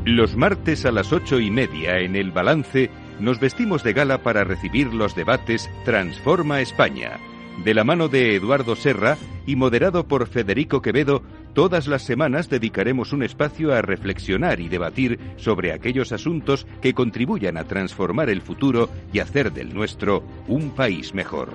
Los martes a las 8:30 en El Balance nos vestimos de gala para recibir los debates Transforma España. De la mano de Eduardo Serra y moderado por Federico Quevedo, todas las semanas dedicaremos un espacio a reflexionar y debatir sobre aquellos asuntos que contribuyan a transformar el futuro y hacer del nuestro un país mejor.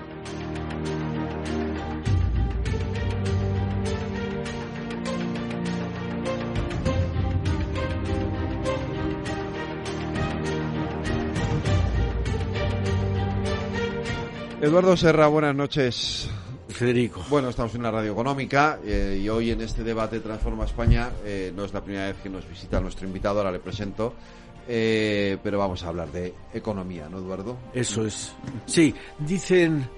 Eduardo Serra, buenas noches. Federico. Bueno, estamos en una radio económica y hoy en este debate Transforma España no es la primera vez que nos visita nuestro invitado, ahora le presento, pero vamos a hablar de economía, ¿no, Eduardo? Eso es. Sí, dicen,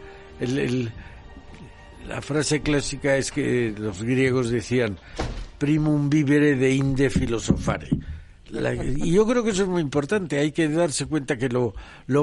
la frase clásica es que los griegos decían primum vivere de inde philosophare. Y yo creo que eso es muy importante, hay que darse cuenta que lo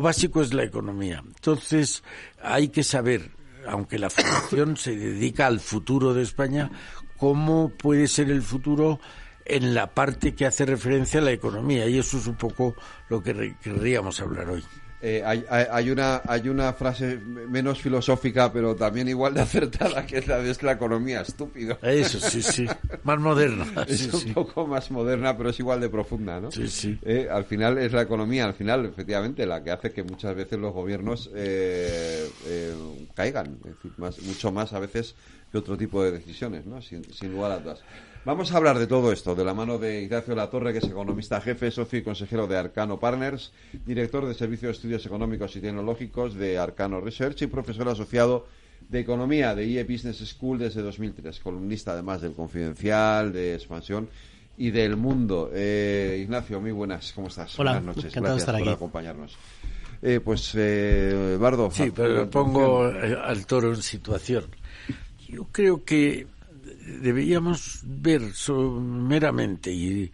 básico es la economía. Entonces hay que saber, aunque la formación se dedica al futuro de España, cómo puede ser el futuro en la parte que hace referencia a la economía, y eso es un poco lo que querríamos hablar hoy. Hay una frase menos filosófica, pero también igual de acertada, que es la de la economía, estúpido. Eso, sí, más moderna. Es un poco más moderna, pero es igual de profunda, ¿no? Sí. Al final es la economía, al final, efectivamente, la que hace que muchas veces los gobiernos caigan, es decir, mucho más a veces que otro tipo de decisiones, ¿no? Sin lugar a dudas. Vamos a hablar de todo esto, de la mano de Ignacio Latorre, que es economista jefe, socio y consejero de Arcano Partners, director de Servicio de Estudios Económicos y Tecnológicos de Arcano Research y profesor asociado de Economía de IE Business School desde 2003, columnista además del Confidencial, de Expansión y del Mundo. Ignacio, muy buenas, ¿cómo estás? Hola, buenas noches, encantado gracias de estar por aquí. acompañarnos. Eduardo. Sí, pero pongo al toro en situación. Yo creo que deberíamos ver meramente, y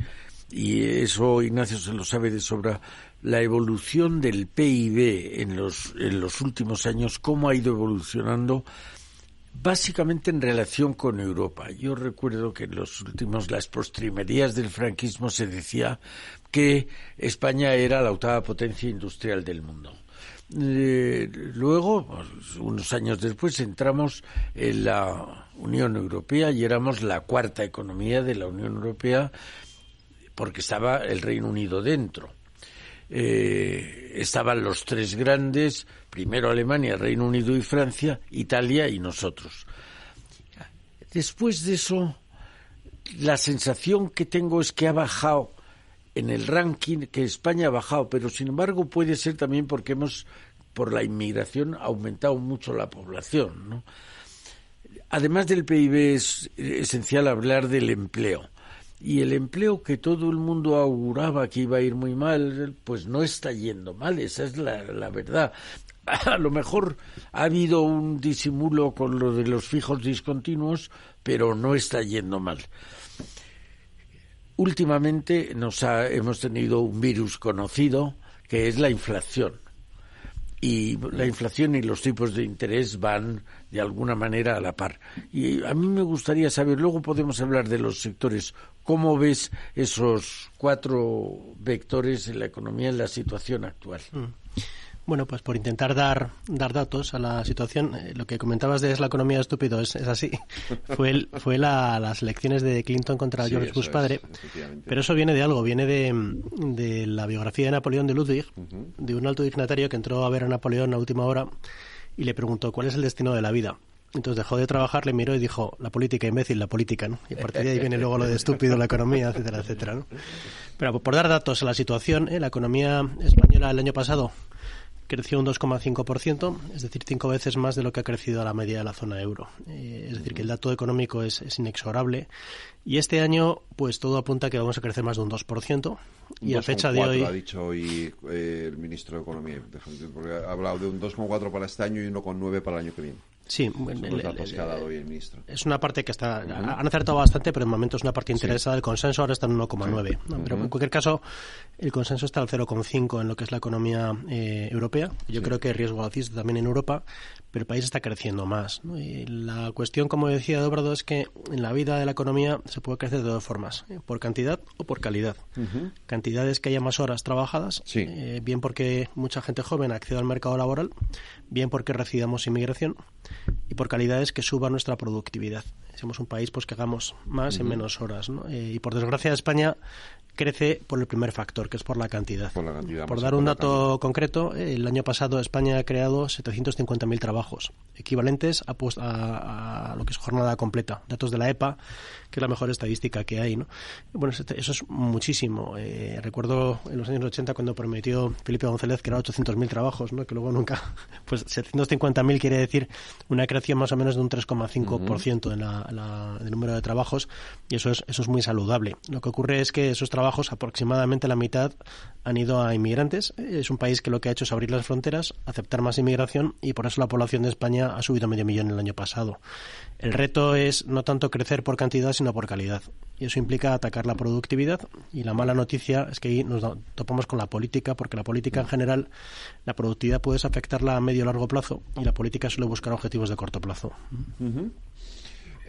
eso Ignacio se lo sabe de sobra, la evolución del PIB en los últimos años, cómo ha ido evolucionando, básicamente en relación con Europa. Yo recuerdo que en las postrimerías del franquismo se decía que España era la octava potencia industrial del mundo. Luego, unos años después, entramos en la Unión Europea y éramos la cuarta economía de la Unión Europea porque estaba el Reino Unido dentro. Estaban los tres grandes, primero Alemania, Reino Unido y Francia, Italia y nosotros. Después de eso, la sensación que tengo es que ha bajado en el ranking, que España ha bajado, pero sin embargo puede ser también porque por la inmigración, aumentado mucho la población, ¿no? Además del PIB es esencial hablar del empleo. Y el empleo que todo el mundo auguraba que iba a ir muy mal, pues no está yendo mal, esa es la verdad. A lo mejor ha habido un disimulo con lo de los fijos discontinuos, pero no está yendo mal. Últimamente hemos tenido un virus conocido, que es la inflación. Y la inflación y los tipos de interés van de alguna manera a la par. Y a mí me gustaría saber, luego podemos hablar de los sectores, ¿cómo ves esos 4 vectores en la economía en la situación actual? Bueno, pues por intentar dar datos a la situación, lo que comentabas de es la economía estúpido, es así. Fue las elecciones de Clinton contra George Bush padre, pero eso viene de algo, viene de la biografía de Napoleón de Ludwig, de un alto dignatario que entró a ver a Napoleón a última hora y le preguntó ¿cuál es el destino de la vida? Entonces dejó de trabajar, le miró y dijo la política, imbécil, la política, ¿no? Y a partir de ahí viene luego lo de estúpido, la economía, etcétera, etcétera, ¿no? Pero por dar datos a la situación, la economía española el año pasado creció un 2,5%, es decir, 5 veces más de lo que ha crecido la media de la zona euro. Es decir, que el dato económico es inexorable. Y este año, pues todo apunta a que vamos a crecer más de un 2%. Y a fecha de hoy... ha dicho hoy el ministro de Economía, porque ha hablado de un 2,4 para este año y 1,9 para el año que viene. Sí, son los datos que ha dado hoy el ministro. Es una parte que está... Han acertado bastante, pero de momento es una parte interesada. El consenso ahora está en 1,9. ¿no? Pero en cualquier caso, el consenso está al 0,5 en lo que es la economía europea. Yo creo que hay riesgo alcista también en Europa, pero el país está creciendo más, ¿no? Y la cuestión, como decía Dobrado, es que en la vida de la economía se puede crecer de dos formas, por cantidad o por calidad. Cantidad es que haya más horas trabajadas, bien porque mucha gente joven accede al mercado laboral, bien porque recibamos inmigración, y por calidad es que suba nuestra productividad. Somos un país pues que hagamos más en menos horas, ¿no? Y por desgracia España crece por el primer factor, que es por la cantidad. Por dar un dato concreto, el año pasado España ha creado 750.000 trabajos, equivalentes a lo que es jornada completa. Datos de la EPA, que es la mejor estadística que hay, ¿no? Bueno, eso es muchísimo. Recuerdo en los años 80 cuando prometió Felipe González que era 800.000 trabajos, ¿no? Que luego nunca... Pues 750.000 quiere decir una creación más o menos de un 3,5% en el número de trabajos, y eso es muy saludable. Lo que ocurre es que esos trabajos, aproximadamente la mitad, han ido a inmigrantes. Es un país que lo que ha hecho es abrir las fronteras, aceptar más inmigración, y por eso la población de España ha subido 500.000 el año pasado. El reto es no tanto crecer por cantidad, sino por calidad. Y eso implica atacar la productividad. Y la mala noticia es que ahí nos topamos con la política, porque la política en general, la productividad puedes afectarla a medio o largo plazo, y la política suele buscar objetivos de corto plazo.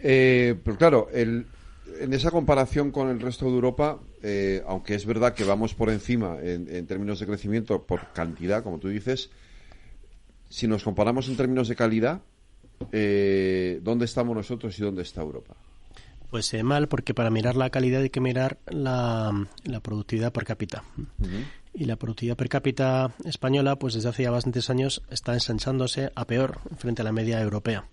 Pero claro, en esa comparación con el resto de Europa, aunque es verdad que vamos por encima en términos de crecimiento por cantidad, como tú dices, si nos comparamos en términos de calidad, ¿dónde estamos nosotros y dónde está Europa? Pues mal, porque para mirar la calidad hay que mirar la productividad per cápita. Y la productividad per cápita española, pues desde hace ya bastantes años, está ensanchándose a peor frente a la media europea.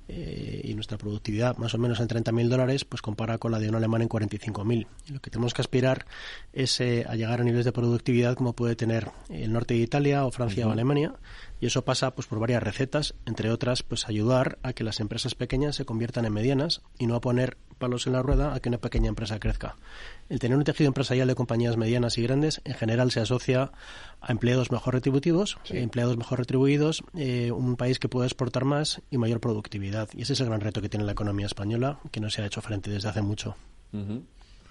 Y nuestra productividad, más o menos en $30.000, pues compara con la de un alemán en 45.000. Lo que tenemos que aspirar es a llegar a niveles de productividad como puede tener el norte de Italia o Francia o Alemania, y eso pasa pues por varias recetas, entre otras pues ayudar a que las empresas pequeñas se conviertan en medianas y no a poner palos en la rueda a que una pequeña empresa crezca. El tener un tejido empresarial de compañías medianas y grandes en general se asocia a empleados mejor retributivos, empleados mejor retribuidos, un país que pueda exportar más y mayor productividad. Y ese es el gran reto que tiene la economía española, que no se ha hecho frente desde hace mucho.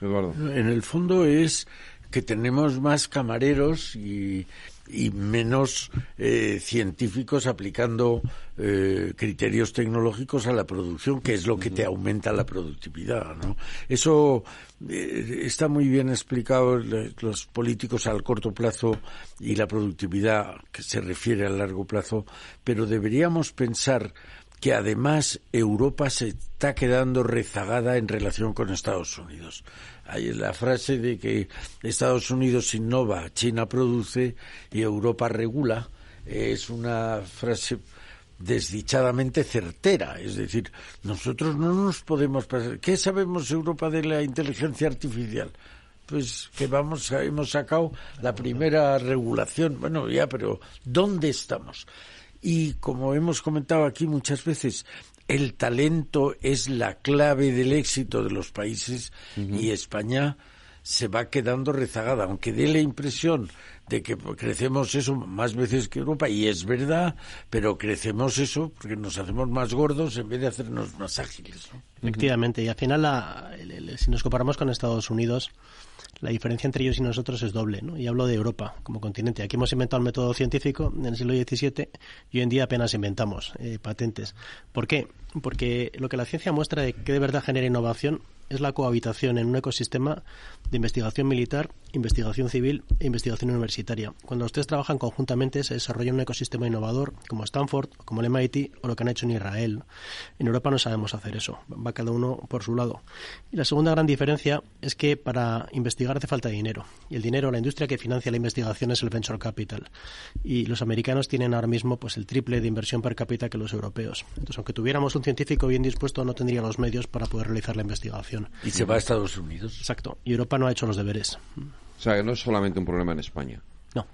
Eduardo. En el fondo es que tenemos más camareros y menos científicos aplicando criterios tecnológicos a la producción, que es lo que te aumenta la productividad, ¿no? Eso está muy bien explicado, los políticos al corto plazo y la productividad que se refiere al largo plazo, pero deberíamos pensar que además Europa se está quedando rezagada en relación con Estados Unidos. Hay la frase de que Estados Unidos innova, China produce y Europa regula. Es una frase desdichadamente certera. Es decir, nosotros no nos podemos pasar. ¿Qué sabemos Europa de la inteligencia artificial? Pues que hemos sacado la primera regulación. Bueno, ya, pero ¿dónde estamos? Y como hemos comentado aquí muchas veces, el talento es la clave del éxito de los países y España se va quedando rezagada, aunque dé la impresión de que crecemos eso más veces que Europa, y es verdad, pero crecemos eso porque nos hacemos más gordos en vez de hacernos más ágiles, ¿no? Efectivamente, y al final, si nos comparamos con Estados Unidos, la diferencia entre ellos y nosotros es doble, ¿no? Y hablo de Europa como continente. Aquí hemos inventado el método científico en el siglo XVII y hoy en día apenas inventamos patentes. ¿Por qué? Porque lo que la ciencia muestra de que de verdad genera innovación es la cohabitación en un ecosistema de investigación militar, investigación civil e investigación universitaria. Cuando ustedes trabajan conjuntamente se desarrolla un ecosistema innovador como Stanford, como el MIT o lo que han hecho en Israel. En Europa no sabemos hacer eso, va cada uno por su lado. Y la segunda gran diferencia es que para investigar hace falta dinero. Y el dinero, la industria que financia la investigación es el venture capital. Y los americanos tienen ahora mismo pues el triple de inversión per cápita que los europeos. Entonces, aunque tuviéramos un científico bien dispuesto, no tendría los medios para poder realizar la investigación. Y se va a Estados Unidos. Exacto. Y Europa no ha hecho los deberes. O sea, que no es solamente un problema en España. No.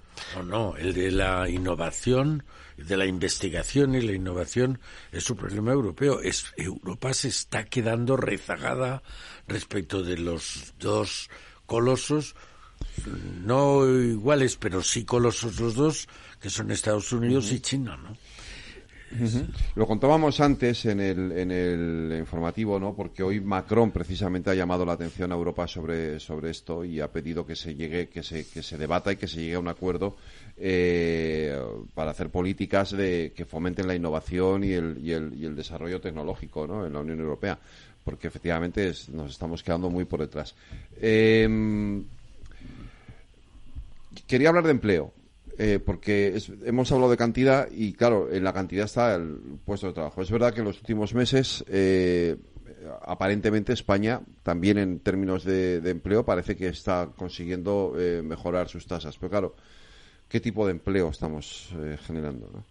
No, el de la innovación, de la investigación y la innovación es un problema europeo. Europa se está quedando rezagada respecto de los dos colosos, no iguales, pero sí colosos los dos, que son Estados Unidos y China, ¿no? Lo contábamos antes en el informativo, ¿no? Porque hoy Macron precisamente ha llamado la atención a Europa sobre esto y ha pedido que se debata y que se llegue a un acuerdo para hacer políticas que fomenten la innovación y el desarrollo tecnológico, ¿no? En la Unión Europea, porque efectivamente nos estamos quedando muy por detrás. Quería hablar de empleo. Porque hemos hablado de cantidad y, claro, en la cantidad está el puesto de trabajo. Es verdad que en los últimos meses, aparentemente, España, también en términos de empleo, parece que está consiguiendo mejorar sus tasas. Pero, claro, ¿qué tipo de empleo estamos generando, ¿no?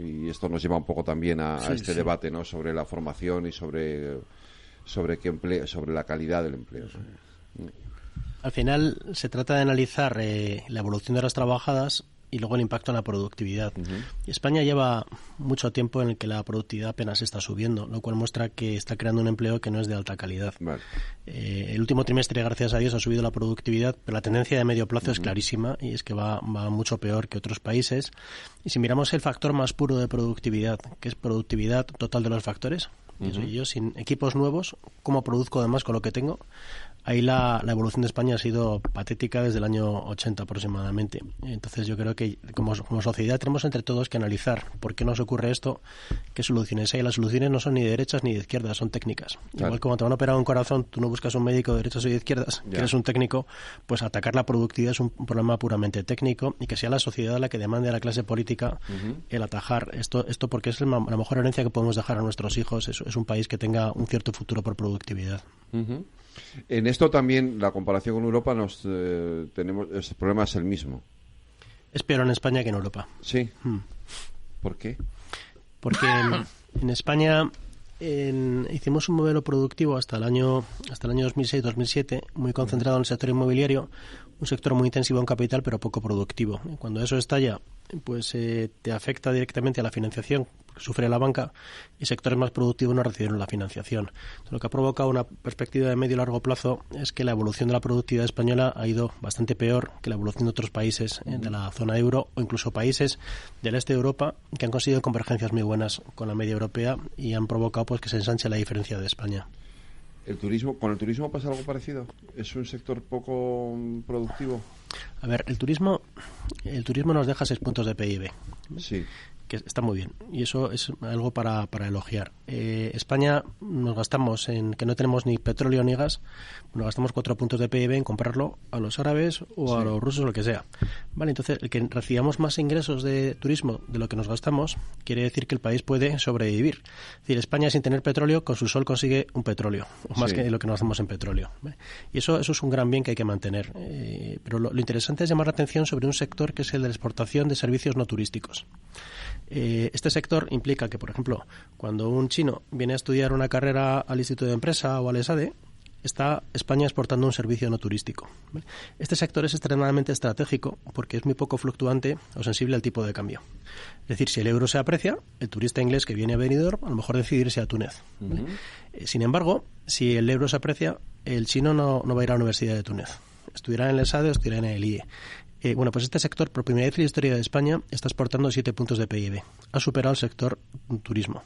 Y esto nos lleva un poco también a este debate, ¿no? Sobre la formación y sobre la calidad del empleo, ¿no? Al final se trata de analizar la evolución de las trabajadas y luego el impacto en la productividad. Y España lleva mucho tiempo en el que la productividad apenas está subiendo, lo cual muestra que está creando un empleo que no es de alta calidad. Vale. El último trimestre, gracias a Dios, ha subido la productividad, pero la tendencia de medio plazo es clarísima y es que va mucho peor que otros países. Y si miramos el factor más puro de productividad, que es productividad total de los factores, yo sin equipos nuevos, ¿cómo produzco además con lo que tengo? Ahí la evolución de España ha sido patética desde el año 80 aproximadamente. Entonces yo creo que como sociedad tenemos entre todos que analizar por qué nos ocurre esto, qué soluciones hay. Las soluciones no son ni de derechas ni de izquierdas, son técnicas. Claro. Igual como te van a operar un corazón, tú no buscas un médico de derechas o de izquierdas, que eres un técnico, pues atacar la productividad es un problema puramente técnico y que sea la sociedad la que demande a la clase política el atajar esto porque es la mejor herencia que podemos dejar a nuestros hijos. Es un país que tenga un cierto futuro por productividad. En esto también la comparación con Europa el problema es el mismo. Es peor en España que en Europa. Sí. ¿Por qué? Porque en España hicimos un modelo productivo hasta el año 2006-2007 muy concentrado en el sector inmobiliario, un sector muy intensivo en capital pero poco productivo. Y cuando eso estalla, pues te afecta directamente a la financiación, sufre la banca, y sectores más productivos no recibieron la financiación. Entonces, lo que ha provocado una perspectiva de medio y largo plazo es que la evolución de la productividad española ha ido bastante peor que la evolución de otros países de la zona euro o incluso países del este de Europa que han conseguido convergencias muy buenas con la media europea y han provocado pues que se ensanche la diferencia de España. ¿Con el turismo pasa algo parecido? ¿Es un sector poco productivo? A ver, el turismo nos deja 6 puntos de PIB. Sí. Que está muy bien y eso es algo para elogiar. España nos gastamos en que no tenemos ni petróleo ni gas, nos gastamos 4 puntos de PIB en comprarlo a los árabes o a los rusos o lo que sea. Vale, entonces el que recibamos más ingresos de turismo de lo que nos gastamos quiere decir que el país puede sobrevivir. Es decir, España sin tener petróleo con su sol consigue un petróleo o más que lo que nos gastamos en petróleo. ¿Vale? Y eso es un gran bien que hay que mantener. Pero lo interesante es llamar la atención sobre un sector que es el de la exportación de servicios no turísticos. Este sector implica que, por ejemplo, cuando un chino viene a estudiar una carrera al Instituto de Empresa o al ESADE, está España exportando un servicio no turístico. Este sector es extremadamente estratégico porque es muy poco fluctuante o sensible al tipo de cambio. Es decir, si el euro se aprecia, el turista inglés que viene a Benidorm a lo mejor decide irse a Túnez. Sin embargo, si el euro se aprecia, el chino no va a ir a la Universidad de Túnez. Estudiará en el ESADE o estudiará en el IE. Pues este sector, por primera vez en la historia de España, está exportando 7 puntos de PIB. Ha superado el sector turismo.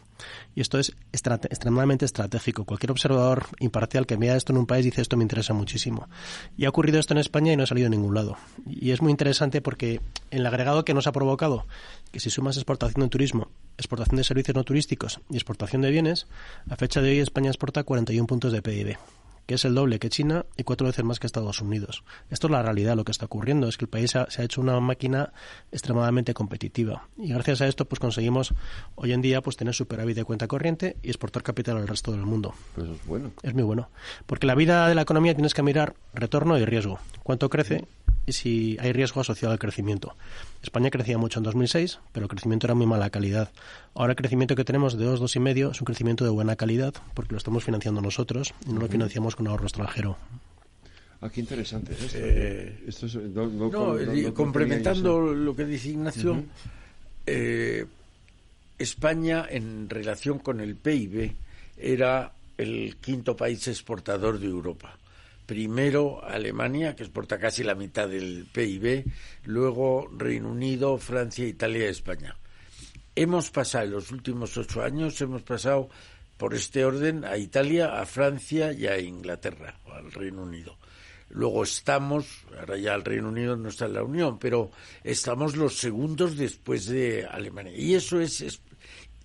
Y esto es extremadamente estratégico. Cualquier observador imparcial que vea esto en un país dice esto me interesa muchísimo. Y ha ocurrido esto en España y no ha salido a ningún lado. Y es muy interesante porque en el agregado que nos ha provocado, que si sumas exportación de turismo, exportación de servicios no turísticos y exportación de bienes, a fecha de hoy España exporta 41 puntos de PIB. Que es el doble que China y 4 veces más que Estados Unidos. Esto es la realidad, lo que está ocurriendo, es que el país se ha hecho una máquina extremadamente competitiva. Y gracias a esto pues conseguimos hoy en día pues tener superávit de cuenta corriente y exportar capital al resto del mundo. Pues eso es bueno. Es muy bueno. Porque la vida de la economía tienes que mirar retorno y riesgo. ¿Cuánto crece? Y si hay riesgo asociado al crecimiento. España crecía mucho en 2006, pero el crecimiento era muy mala calidad. Ahora el crecimiento que tenemos de 2,5 es un crecimiento de buena calidad porque lo estamos financiando nosotros y no lo financiamos con ahorro extranjero. Qué interesante es esto. Complementando lo que dice Ignacio, España en relación con el PIB era el 5º país exportador de Europa. Primero Alemania, que exporta casi la mitad del PIB, luego Reino Unido, Francia, Italia y España. hemos pasado en los últimos 8 años, por este orden a Italia, a Francia y a Inglaterra, o al Reino Unido. Luego ahora ya el Reino Unido no está en la Unión, pero estamos los segundos después de Alemania. Y eso es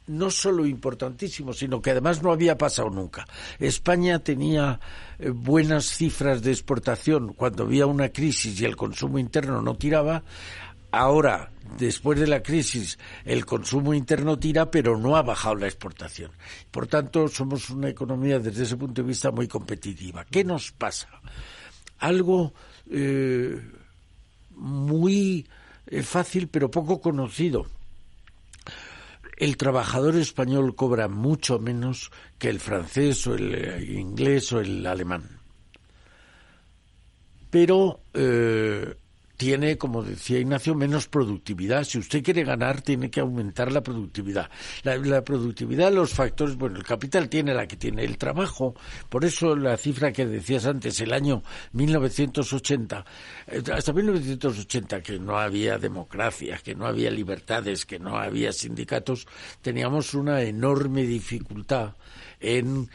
no solo importantísimo, sino que además no había pasado nunca. España tenía buenas cifras de exportación cuando había una crisis y el consumo interno no tiraba. Ahora, después de la crisis, el consumo interno tira, pero no ha bajado la exportación. Por tanto, somos una economía desde ese punto de vista muy competitiva. ¿Qué nos pasa? Algo muy fácil, pero poco conocido. El trabajador español cobra mucho menos que el francés o el inglés o el alemán. Pero tiene, como decía Ignacio, menos productividad. Si usted quiere ganar, tiene que aumentar la productividad. La productividad, los factores, el capital tiene la que tiene el trabajo. Por eso la cifra que decías antes, el año 1980, hasta 1980, que no había democracia, que no había libertades, que no había sindicatos, teníamos una enorme dificultad en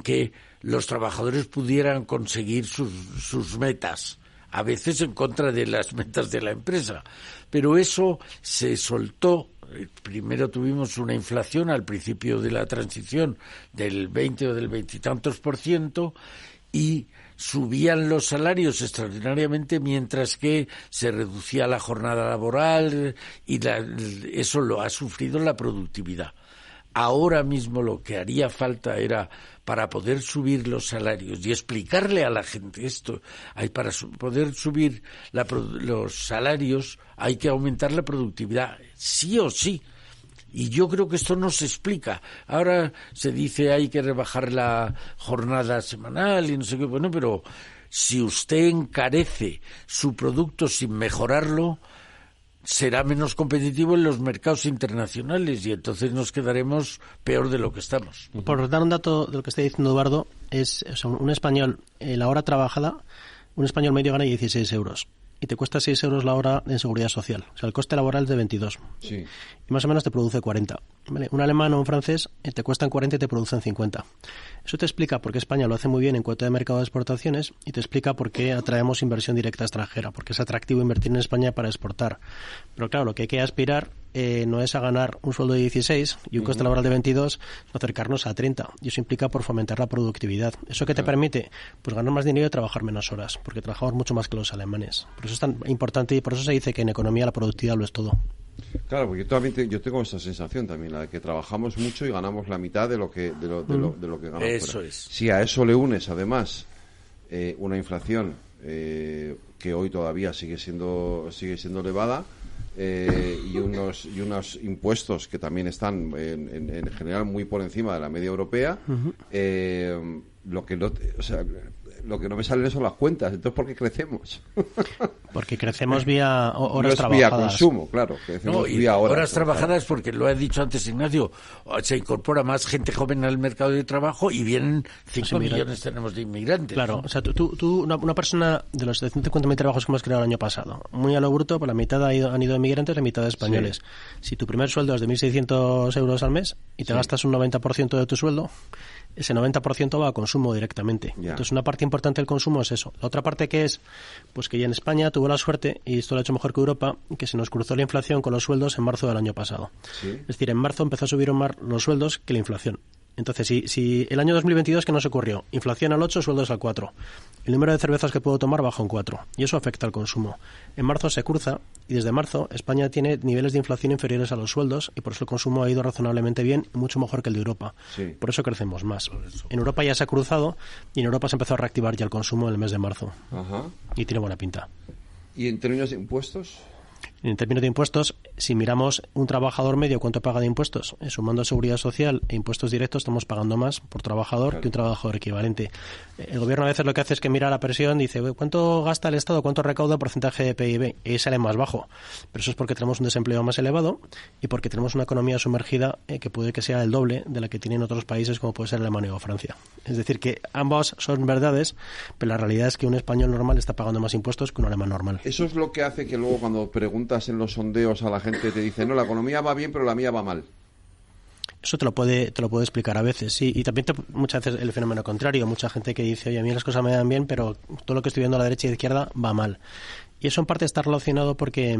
que los trabajadores pudieran conseguir sus metas, a veces en contra de las metas de la empresa. Pero eso se soltó. Primero tuvimos una inflación al principio de la transición del 20 o del 20 y tantos % y subían los salarios extraordinariamente mientras que se reducía la jornada laboral y eso lo ha sufrido la productividad. Ahora mismo lo que haría falta era, para poder subir los salarios y explicarle a la gente esto, para poder subir los salarios hay que aumentar la productividad, sí o sí. Y yo creo que esto no se explica. Ahora se dice hay que rebajar la jornada semanal y no sé qué. Bueno, pero si usted encarece su producto sin mejorarlo, será menos competitivo en los mercados internacionales y entonces nos quedaremos peor de lo que estamos. Por dar un dato de lo que está diciendo Eduardo, un español, la hora trabajada, un español medio gana 16 euros y te cuesta 6 euros la hora en seguridad social. O sea, el coste laboral es de 22. Sí. Y más o menos te produce 40. ¿Vale? Un alemán o un francés te cuestan 40 y te producen 50. Eso te explica por qué España lo hace muy bien en cuota de mercado de exportaciones y te explica por qué atraemos inversión directa extranjera, porque es atractivo invertir en España para exportar. Pero claro, lo que hay que aspirar no es a ganar un sueldo de 16 y un coste laboral de 22, acercarnos a 30. Y eso implica por fomentar la productividad. ¿Eso qué te permite? Pues ganar más dinero y trabajar menos horas, porque trabajamos mucho más que los alemanes. Por eso es tan importante y por eso se dice que en economía la productividad lo es todo. Claro, porque yo tengo esa sensación también, la de que trabajamos mucho y ganamos la mitad de lo que ganamos. Eso fuera. Es. Si a eso le unes además una inflación que hoy todavía sigue siendo elevada y unos impuestos que también están en general muy por encima de la media europea, lo que no me salen son las cuentas. Entonces, ¿por qué crecemos? Porque crecemos vía horas no es trabajadas. Vía consumo, claro. Crecemos vía horas trabajadas, porque lo ha dicho antes Ignacio, se incorpora más gente joven al mercado de trabajo y vienen 5 millones tenemos de inmigrantes. Claro, o sea, una persona de los 150.000 trabajos que hemos creado el año pasado, muy a lo bruto, por la mitad han ido inmigrantes, la mitad de españoles. Sí. Si tu primer sueldo es de 1.600 euros al mes y te gastas un 90% de tu sueldo, ese 90% va a consumo directamente. Ya. Entonces, una parte importante del consumo es eso. La otra parte que es, pues que ya en España tuvo la suerte, y esto lo ha hecho mejor que Europa, que se nos cruzó la inflación con los sueldos en marzo del año pasado. ¿Sí? Es decir, en marzo empezó a subir más los sueldos que la inflación. Entonces, si el año 2022, ¿qué nos ocurrió? Inflación al 8, sueldos al 4. El número de cervezas que puedo tomar baja un 4. Y eso afecta al consumo. En marzo se cruza y desde marzo España tiene niveles de inflación inferiores a los sueldos y por eso el consumo ha ido razonablemente bien y mucho mejor que el de Europa. Sí. Por eso crecemos más. En Europa ya se ha cruzado y en Europa se empezó a reactivar ya el consumo en el mes de marzo. Ajá. Y tiene buena pinta. ¿Y en términos de impuestos? En términos de impuestos, si miramos un trabajador medio, ¿cuánto paga de impuestos? Sumando seguridad social e impuestos directos, estamos pagando más por trabajador que un trabajador equivalente. El gobierno a veces lo que hace es que mira la presión y dice, ¿cuánto gasta el Estado? ¿Cuánto recauda el porcentaje de PIB? Y sale más bajo. Pero eso es porque tenemos un desempleo más elevado y porque tenemos una economía sumergida que puede que sea el doble de la que tienen otros países como puede ser Alemania o Francia. Es decir, que ambas son verdades, pero la realidad es que un español normal está pagando más impuestos que un alemán normal. Eso es lo que hace que luego cuando preguntas preguntas en los sondeos a la gente te dice, no, la economía va bien, pero la mía va mal? Eso te lo puede explicar a veces, sí. Y también muchas veces el fenómeno contrario. Mucha gente que dice, oye, a mí las cosas me van bien, pero todo lo que estoy viendo a la derecha y a la izquierda va mal. Y eso en parte está relacionado porque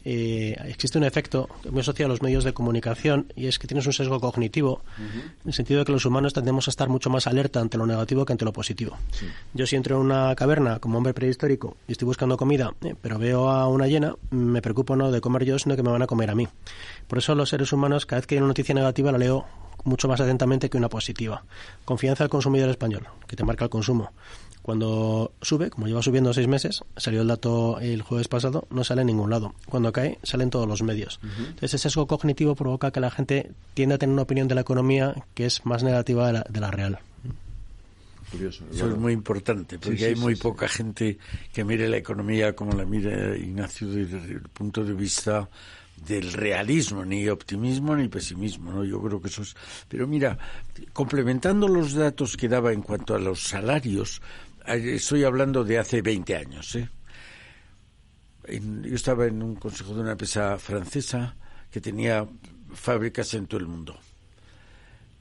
existe un efecto muy asociado a los medios de comunicación, y es que tienes un sesgo cognitivo, en el sentido de que los humanos tendemos a estar mucho más alerta ante lo negativo que ante lo positivo. Sí. Yo, si entro en una caverna como hombre prehistórico y estoy buscando comida, pero veo a una hiena, me preocupo no de comer yo, sino que me van a comer a mí. Por eso los seres humanos, cada vez que hay una noticia negativa, la leo mucho más atentamente que una positiva. Confianza al consumidor español, que te marca el consumo. Cuando sube, como lleva subiendo 6 meses, salió el dato el jueves pasado, no sale en ningún lado. Cuando cae, sale en todos los medios. Entonces, ese sesgo cognitivo provoca que la gente tienda a tener una opinión de la economía que es más negativa de la real. Curioso. Eso es muy importante, porque hay muy poca gente que mire la economía como la mira Ignacio desde el punto de vista del realismo, ni optimismo ni pesimismo, ¿no? Yo creo que eso es... Pero mira, complementando los datos que daba en cuanto a los salarios, estoy hablando de hace 20 años, ¿eh? Yo estaba en un consejo de una empresa francesa que tenía fábricas en todo el mundo.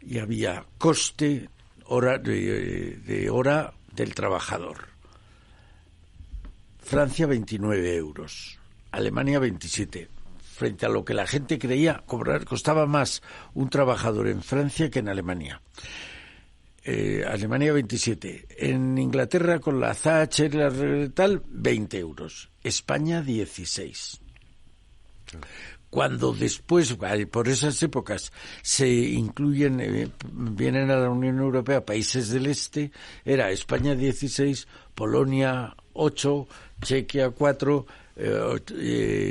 Y había coste de hora del trabajador. Francia 29 euros, Alemania 27. Frente a lo que la gente creía, costaba más un trabajador en Francia que en Alemania. Alemania 27. En Inglaterra, con la Thatcher y la tal, 20 euros. España 16. Cuando después, por esas épocas, se incluyen, vienen a la Unión Europea países del Este, era España 16, Polonia 8, Chequia 4,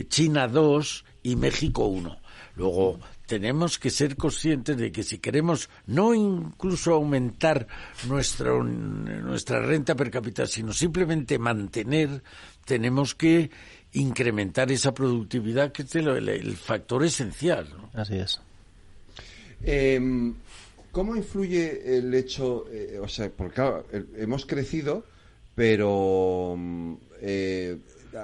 China 2 y México 1. Luego, tenemos que ser conscientes de que si queremos no incluso aumentar nuestra renta per cápita, sino simplemente mantener, tenemos que incrementar esa productividad, que es el factor esencial, ¿no? Así es. ¿Cómo influye el hecho, porque claro, hemos crecido, pero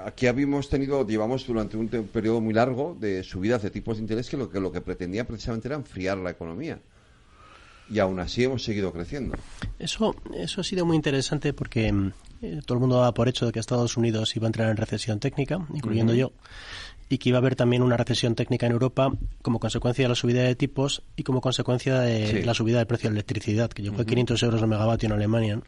aquí llevamos durante un periodo muy largo de subidas de tipos de interés que lo que pretendía precisamente era enfriar la economía. Y aún así hemos seguido creciendo. Eso ha sido muy interesante porque todo el mundo daba por hecho de que Estados Unidos iba a entrar en recesión técnica, incluyendo yo, y que iba a haber también una recesión técnica en Europa como consecuencia de la subida de tipos y como consecuencia de la subida del precio de la electricidad, que llegó a 500 euros el megavatio en Alemania, ¿no?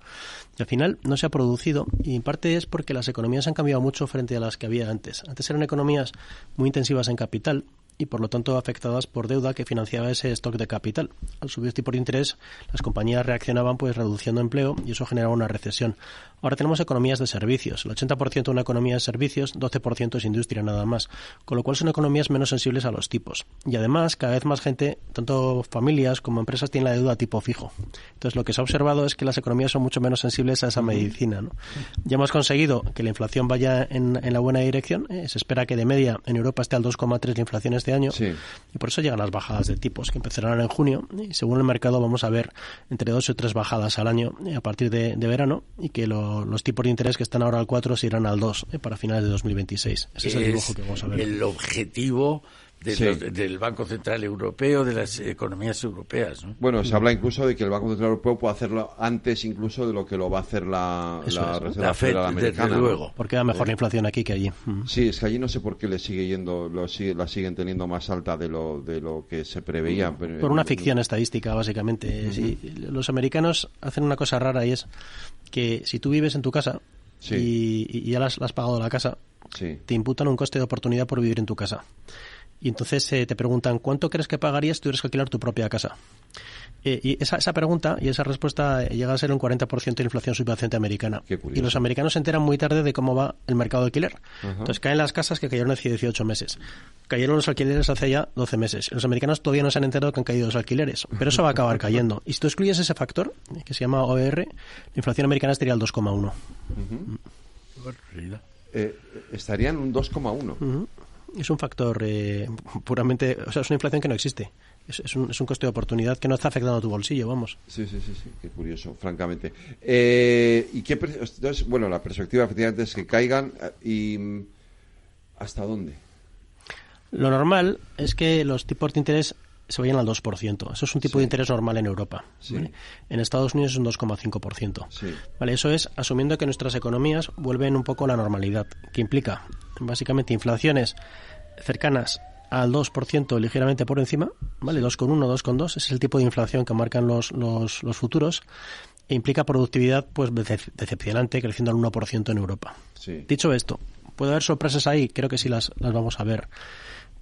Y al final no se ha producido, y en parte es porque las economías han cambiado mucho frente a las que había antes. Antes eran economías muy intensivas en capital y por lo tanto afectadas por deuda que financiaba ese stock de capital. Al subir el tipo de interés, las compañías reaccionaban pues reduciendo empleo y eso generaba una recesión. Ahora tenemos economías de servicios. El 80% de una economía es servicios, 12% es industria nada más, con lo cual son economías menos sensibles a los tipos. Y además, cada vez más gente, tanto familias como empresas, tienen la deuda a tipo fijo. Entonces, lo que se ha observado es que las economías son mucho menos sensibles a esa medicina, ¿no? Ya hemos conseguido que la inflación vaya en la buena dirección. Se espera que de media en Europa esté al 2,3 la inflación este año. Sí. Y por eso llegan las bajadas de tipos, que empezarán en junio. Y según el mercado vamos a ver entre 2 o 3 bajadas al año a partir de verano, y que los tipos de interés que están ahora al 4 se irán al 2 para finales de 2026. Ese es el dibujo que vamos a ver. El objetivo del Banco Central Europeo, de las economías europeas, ¿no? Bueno, se habla incluso de que el Banco Central Europeo puede hacerlo antes incluso de lo que lo va a hacer la Reserva Federal Americana. Desde luego. Porque da mejor la inflación aquí que allí. Sí, es que allí no sé por qué la siguen teniendo más alta de lo que se preveía. Por una ficción estadística, básicamente. Sí, los americanos hacen una cosa rara, y es que si tú vives en tu casa y ya has pagado la casa, te imputan un coste de oportunidad por vivir en tu casa. Y entonces te preguntan, ¿cuánto crees que pagarías si tuvieras que alquilar tu propia casa? Y esa pregunta y esa respuesta llega a ser un 40% de inflación subyacente americana. Y los americanos se enteran muy tarde de cómo va el mercado de alquiler. Entonces caen las casas que cayeron hace 18 meses. Cayeron los alquileres hace ya 12 meses. Los americanos todavía no se han enterado que han caído los alquileres, pero eso va a acabar cayendo. Y si tú excluyes ese factor, que se llama OER, la inflación americana estaría al 2,1. Estaría en un 2,1. Es un factor puramente... O sea, es una inflación que no existe. Es un coste de oportunidad que no está afectando a tu bolsillo, vamos. Sí. Qué curioso, francamente. Entonces, bueno, la perspectiva efectivamente es que caigan. ¿Y hasta dónde? Lo normal es que los tipos de interés se vayan al 2%. Eso es un tipo de interés normal en Europa. ¿Vale? En Estados Unidos es un 2,5%. ¿Vale? Eso es asumiendo que nuestras economías vuelven un poco a la normalidad, que implica básicamente inflaciones cercanas al 2%, ligeramente por encima, ¿vale? 2,1, 2,2, ese es el tipo de inflación que marcan los futuros, e implica productividad pues decepcionante, creciendo al 1% en Europa. Dicho esto, ¿puede haber sorpresas ahí? Creo que sí las vamos a ver.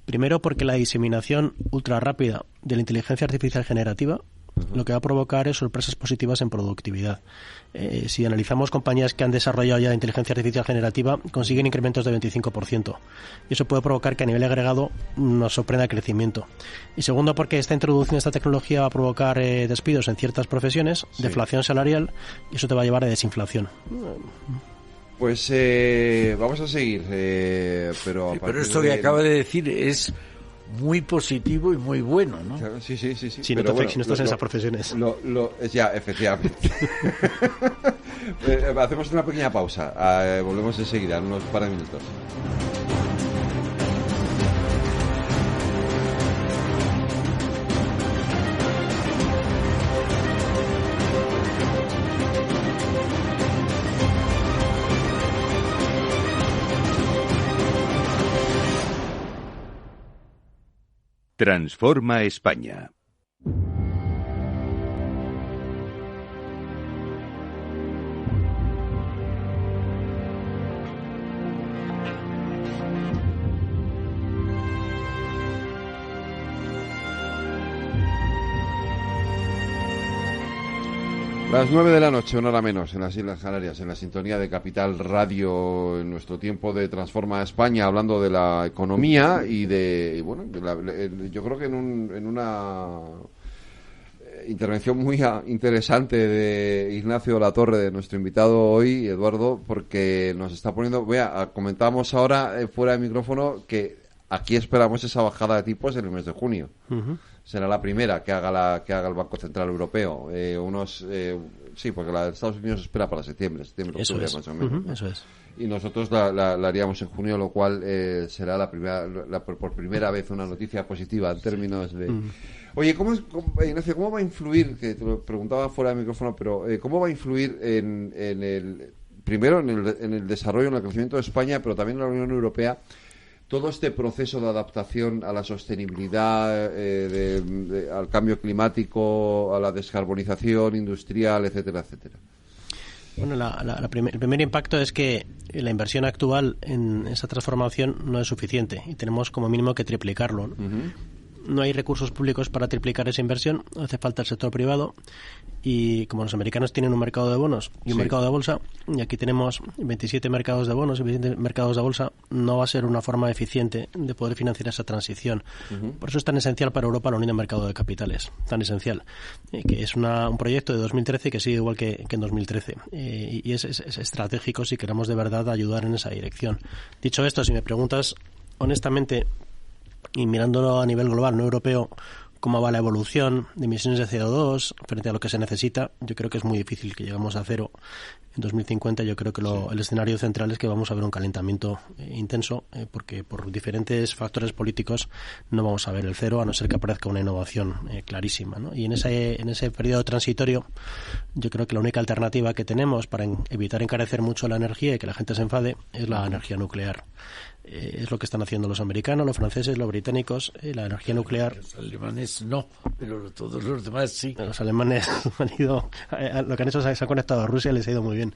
Primero porque la diseminación ultra rápida de la inteligencia artificial generativa lo que va a provocar es sorpresas positivas en productividad. Si analizamos compañías que han desarrollado ya inteligencia artificial generativa, consiguen incrementos de 25%. Y eso puede provocar que a nivel agregado nos sorprenda el crecimiento. Y segundo, porque esta introducción de esta tecnología va a provocar despidos en ciertas profesiones, deflación salarial, y eso te va a llevar a desinflación. Pues vamos a seguir, pero esto que acaba de decir es muy positivo y muy bueno, ¿no? Claro, sí. Si no estás en esas profesiones. Ya, efectivamente. Hacemos una pequeña pausa. Volvemos enseguida, en unos par de minutos. Transforma España. Las 9 de la noche, una hora menos, en las Islas Canarias, en la sintonía de Capital Radio, en nuestro tiempo de Transforma España, hablando de la economía y yo creo que en una intervención muy interesante de Ignacio Latorre, de nuestro invitado hoy, Eduardo, porque nos está poniendo, comentábamos ahora fuera de micrófono que aquí esperamos esa bajada de tipos en el mes de junio. Será la primera que haga el Banco Central Europeo. Sí, porque la de Estados Unidos se espera para septiembre, octubre, más o menos. Eso es. Y nosotros la haríamos en junio, lo cual será por primera vez una noticia positiva en términos de... Oye, Ignacio, ¿cómo va a influir, que te lo preguntaba fuera de micrófono, pero cómo va a influir en el desarrollo, en el crecimiento de España, pero también en la Unión Europea, todo este proceso de adaptación a la sostenibilidad, al cambio climático, a la descarbonización industrial, etcétera, etcétera? Bueno, el primer impacto es que la inversión actual en esa transformación no es suficiente y tenemos como mínimo que triplicarlo, ¿no? No hay recursos públicos para triplicar esa inversión, hace falta el sector privado, y como los americanos tienen un mercado de bonos y un mercado de bolsa, y aquí tenemos 27 mercados de bonos y 27 mercados de bolsa, no va a ser una forma eficiente de poder financiar esa transición. Por eso es tan esencial para Europa la Unión de Mercado de Capitales, tan esencial, que es un proyecto de 2013 que sigue igual que en 2013, y es estratégico si queremos de verdad ayudar en esa dirección. Dicho esto, si me preguntas honestamente, y mirándolo a nivel global, no europeo, cómo va la evolución de emisiones de CO2 frente a lo que se necesita, yo creo que es muy difícil que lleguemos a cero en 2050. Yo creo que el escenario central es que vamos a ver un calentamiento intenso, porque por diferentes factores políticos no vamos a ver el cero, a no ser que aparezca una innovación clarísima, ¿no? Y en ese periodo transitorio, yo creo que la única alternativa que tenemos para evitar encarecer mucho la energía y que la gente se enfade es la energía nuclear. Es lo que están haciendo los americanos, los franceses, los británicos, la energía nuclear. Los alemanes no, pero todos los demás sí. Los alemanes han ido, lo que han hecho es se han conectado a Rusia y les ha ido muy bien.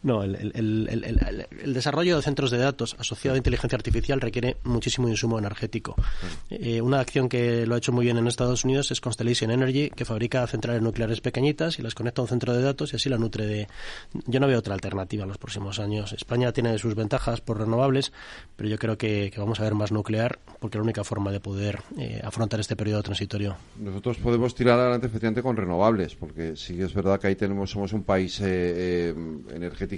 No, el desarrollo de centros de datos asociado a inteligencia artificial requiere muchísimo insumo energético. Una acción que lo ha hecho muy bien en Estados Unidos es Constellation Energy, que fabrica centrales nucleares pequeñitas y las conecta a un centro de datos y así la nutre de... Yo no veo otra alternativa en los próximos años. España tiene sus ventajas por renovables, pero yo creo que vamos a ver más nuclear, porque es la única forma de poder afrontar este periodo transitorio. Nosotros podemos tirar adelante efectivamente con renovables, porque sí es verdad que ahí somos un país energéticamente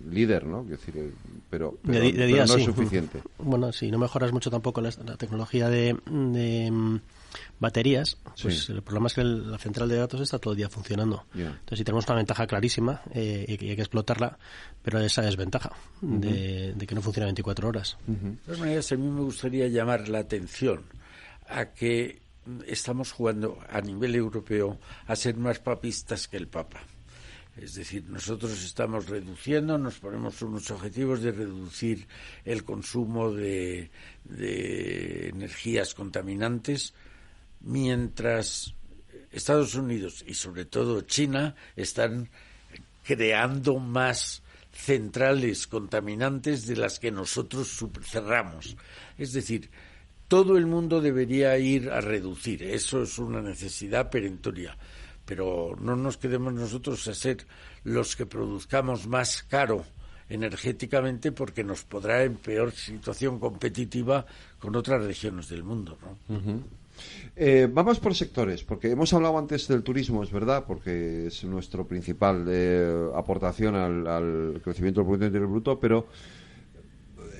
líder, ¿no? Es decir, pero de día, no sí. es suficiente. Bueno, si no mejoras mucho tampoco la tecnología de baterías, pues sí. El problema es que la central de datos está todo el día funcionando. Entonces, si tenemos una ventaja clarísima y hay que explotarla, pero esa desventaja de que no funciona 24 horas. De todas maneras, a mí me gustaría llamar la atención a que estamos jugando a nivel europeo a ser más papistas que el Papa. Es decir, nosotros estamos reduciendo, nos ponemos unos objetivos de reducir el consumo de energías contaminantes, mientras Estados Unidos y sobre todo China están creando más centrales contaminantes de las que nosotros cerramos. Es decir, todo el mundo debería ir a reducir, eso es una necesidad perentoria, pero no nos quedemos nosotros a ser los que produzcamos más caro energéticamente, porque nos podrá en peor situación competitiva con otras regiones del mundo, ¿no? Vamos por sectores, porque hemos hablado antes del turismo, es verdad, porque es nuestro principal aportación al crecimiento del Producto Interior Bruto, pero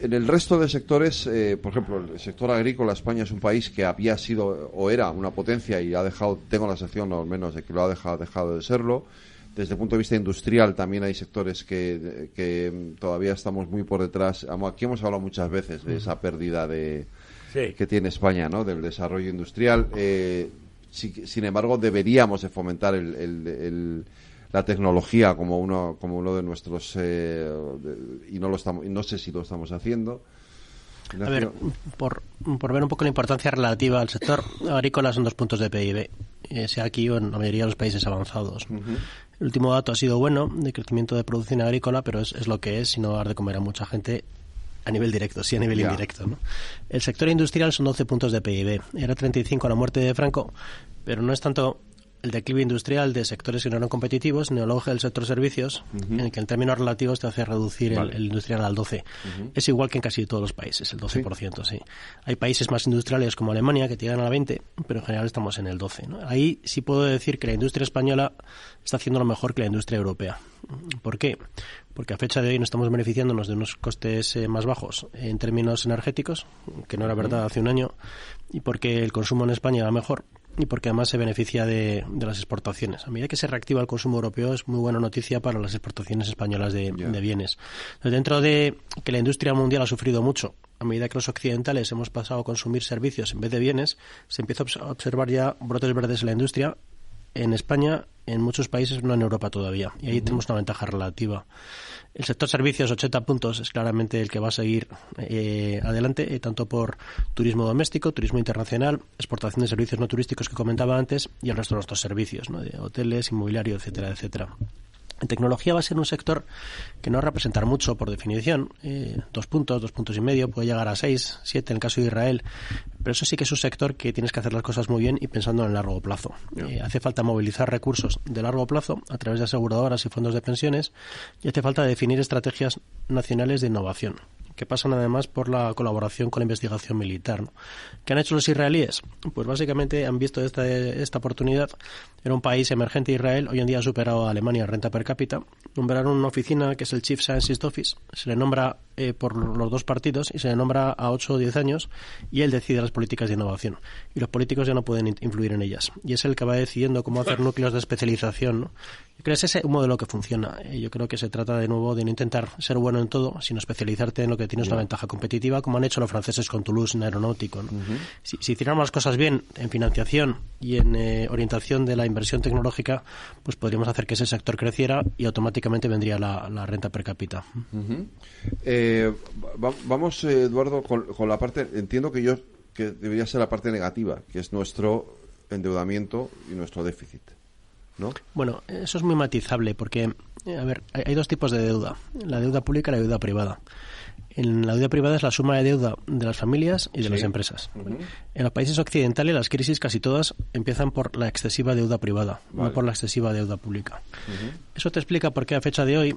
en el resto de sectores, por ejemplo, el sector agrícola, España es un país que había sido o era una potencia y ha dejado, tengo la sensación al menos de que lo ha dejado de serlo. Desde el punto de vista industrial también hay sectores que todavía estamos muy por detrás. Aquí hemos hablado muchas veces de esa pérdida que tiene España, ¿no? Del desarrollo industrial. Sin embargo, deberíamos de fomentar la tecnología como uno de nuestros y no sé si lo estamos haciendo. A ver, por ver un poco la importancia relativa al sector agrícola, son 2 puntos de PIB, sea aquí o en la mayoría de los países avanzados. El último dato ha sido bueno de crecimiento de producción agrícola, pero es lo que es, y no dar de comer a mucha gente a nivel directo, sí a nivel indirecto, ¿no? El sector industrial son 12 puntos de PIB. Era 35 a la muerte de Franco, pero no es tanto el declive industrial de sectores que no eran competitivos, ni el auge del sector servicios, en el que en términos relativos te hace reducir el industrial al 12. Es igual que en casi todos los países, el 12%, sí. Hay países más industriales como Alemania que llegan al 20%, pero en general estamos en el 12%, ¿no? Ahí sí puedo decir que la industria española está haciendo lo mejor que la industria europea. ¿Por qué? Porque a fecha de hoy no estamos beneficiándonos de unos costes más bajos en términos energéticos, que no era verdad hace un año, y porque el consumo en España va mejor, y porque además se beneficia de las exportaciones. A medida que se reactiva el consumo europeo, es muy buena noticia para las exportaciones españolas de bienes. Entonces, dentro de que la industria mundial ha sufrido mucho, a medida que los occidentales hemos pasado a consumir servicios en vez de bienes, se empieza a observar ya brotes verdes en la industria, en España, en muchos países, no en Europa todavía. Y ahí tenemos una ventaja relativa. El sector servicios, 80 puntos, es claramente el que va a seguir adelante, tanto por turismo doméstico, turismo internacional, exportación de servicios no turísticos que comentaba antes, y el resto de nuestros servicios, ¿no? De hoteles, inmobiliario, etcétera, etcétera. En tecnología va a ser un sector que no va a representar mucho por definición, 2 puntos, 2 puntos y medio, puede llegar a 6, 7 en el caso de Israel, pero eso sí que es un sector que tienes que hacer las cosas muy bien y pensando en el largo plazo. Hace falta movilizar recursos de largo plazo a través de aseguradoras y fondos de pensiones, y hace falta definir estrategias nacionales de innovación, que pasan además por la colaboración con la investigación militar, ¿no? ¿Qué han hecho los israelíes? Pues básicamente han visto esta oportunidad. Era un país emergente, Israel, hoy en día ha superado a Alemania en renta per cápita. Nombraron una oficina que es el Chief Scientist Office, se le nombra por los dos partidos y se le nombra a 8 o 10 años, y él decide las políticas de innovación. Y los políticos ya no pueden influir en ellas. Y es el que va decidiendo cómo hacer núcleos de especialización, ¿no? Yo creo que ese es un modelo que funciona. Yo creo que se trata de nuevo de no intentar ser bueno en todo, sino especializarte en lo que tienes una ventaja competitiva, como han hecho los franceses con Toulouse en aeronáutico, ¿no? Si hiciéramos las cosas bien en financiación y en orientación de la inversión tecnológica, pues podríamos hacer que ese sector creciera y automáticamente vendría la renta per cápita. Vamos, Eduardo, con la parte, entiendo que debería ser la parte negativa, que es nuestro endeudamiento y nuestro déficit, ¿no? Bueno, eso es muy matizable porque, a ver, hay 2 tipos de deuda, la deuda pública y la deuda privada. En la deuda privada es la suma de deuda de las familias y de las empresas. En los países occidentales las crisis casi todas empiezan por la excesiva deuda privada, no por la excesiva deuda pública. Eso te explica por qué a fecha de hoy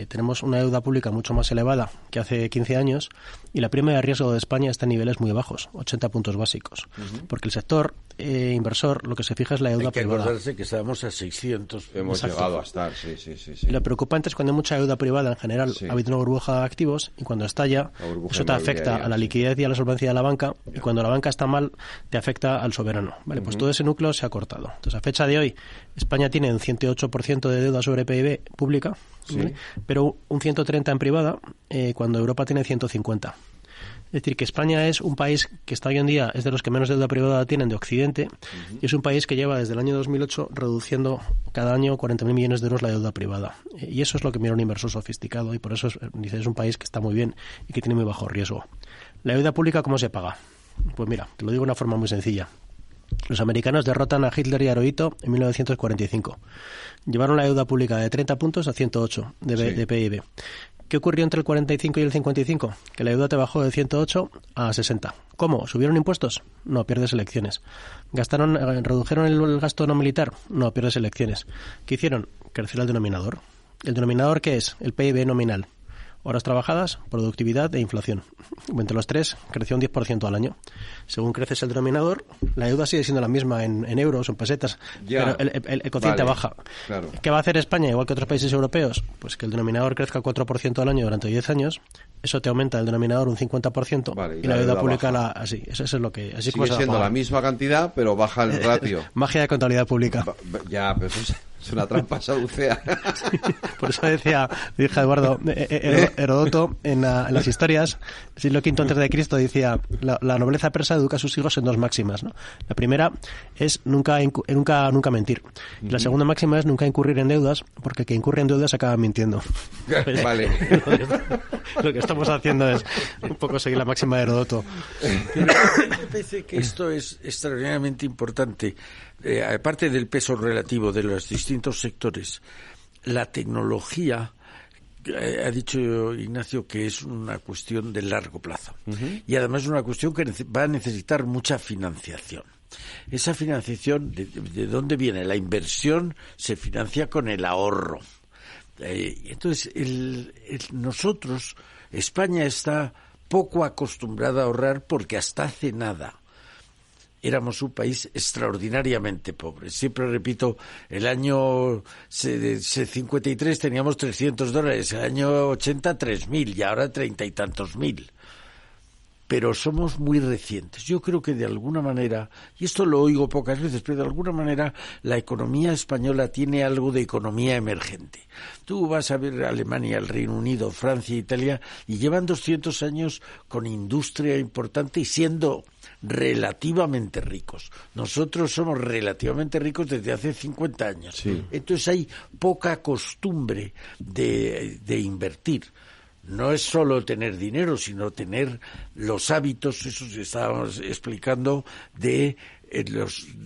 tenemos una deuda pública mucho más elevada que hace 15 años y la prima de riesgo de España está en niveles muy bajos, 80 puntos básicos. Porque el sector inversor lo que se fija es la deuda privada. Hay que acordarse que estábamos a 600. Hemos llegado a estar, sí. Y lo preocupante es cuando hay mucha deuda privada en general, ha habido una burbuja de activos y cuando estalla, eso te afecta a la liquidez y a la solvencia de la banca y cuando la banca está mal, te afecta al soberano. Vale, pues todo ese núcleo se ha cortado. Entonces, a fecha de hoy, España tiene un 108% de deuda sobre PIB pública, ¿vale? Pero un 130% en privada, cuando Europa tiene 150%. Es decir, que España es un país que está hoy en día, es de los que menos deuda privada tienen de Occidente, y es un país que lleva desde el año 2008 reduciendo cada año 40.000 millones de euros la deuda privada. Y eso es lo que mira un inversor sofisticado, y por eso es un país que está muy bien y que tiene muy bajo riesgo. ¿La deuda pública cómo se paga? Pues mira, te lo digo de una forma muy sencilla. Los americanos derrotan a Hitler y a Hirohito en 1945. Llevaron la deuda pública de 30 puntos a 108 de PIB. ¿Qué ocurrió entre el 45 y el 55? Que la deuda te bajó de 108 a 60. ¿Cómo? ¿Subieron impuestos? No, pierdes elecciones. ¿Redujeron el gasto no militar? No, pierdes elecciones. ¿Qué hicieron? Crecer el denominador. ¿El denominador qué es? El PIB nominal. Horas trabajadas, productividad e inflación. Entre los tres creció un 10% al año. Según creces el denominador, la deuda sigue siendo la misma en euros o en pesetas, pero el cociente baja. Claro. ¿Qué va a hacer España, igual que otros países europeos? Pues que el denominador crezca 4% al año durante 10 años. Eso te aumenta el denominador un 50% y la deuda pública así. Eso es lo que... Así sigue siendo la misma cantidad, pero baja el ratio. Magia de contabilidad pública. Ya, pero eso es una trampa saducea. Por eso decía Eduardo, Heródoto en las historias, siglo V a.C., decía, la nobleza persa educa a sus hijos en dos máximas, ¿no? La primera es nunca mentir. Y la segunda máxima es nunca incurrir en deudas, porque el que incurre en deudas acaba mintiendo. Vale. Lo que estamos haciendo es un poco seguir la máxima de Heródoto. Me parece que esto es extraordinariamente importante. Aparte del peso relativo de los distintos sectores, la tecnología, ha dicho Ignacio que es una cuestión de largo plazo. Y además es una cuestión que va a necesitar mucha financiación. Esa financiación, ¿de dónde viene? La inversión se financia con el ahorro. Entonces, nosotros, España está poco acostumbrada a ahorrar porque hasta hace nada éramos un país extraordinariamente pobre. Siempre repito, el año 53 teníamos $300, el año 80 3.000 y ahora 30 y tantos mil. Pero somos muy recientes. Yo creo que de alguna manera, y esto lo oigo pocas veces, pero de alguna manera la economía española tiene algo de economía emergente. Tú vas a ver Alemania, el Reino Unido, Francia, Italia, y llevan 200 años con industria importante y siendo relativamente ricos. Nosotros somos relativamente ricos desde hace 50 años. Sí. Entonces hay poca costumbre de invertir. No es solo tener dinero, sino tener los hábitos, eso que estábamos explicando, de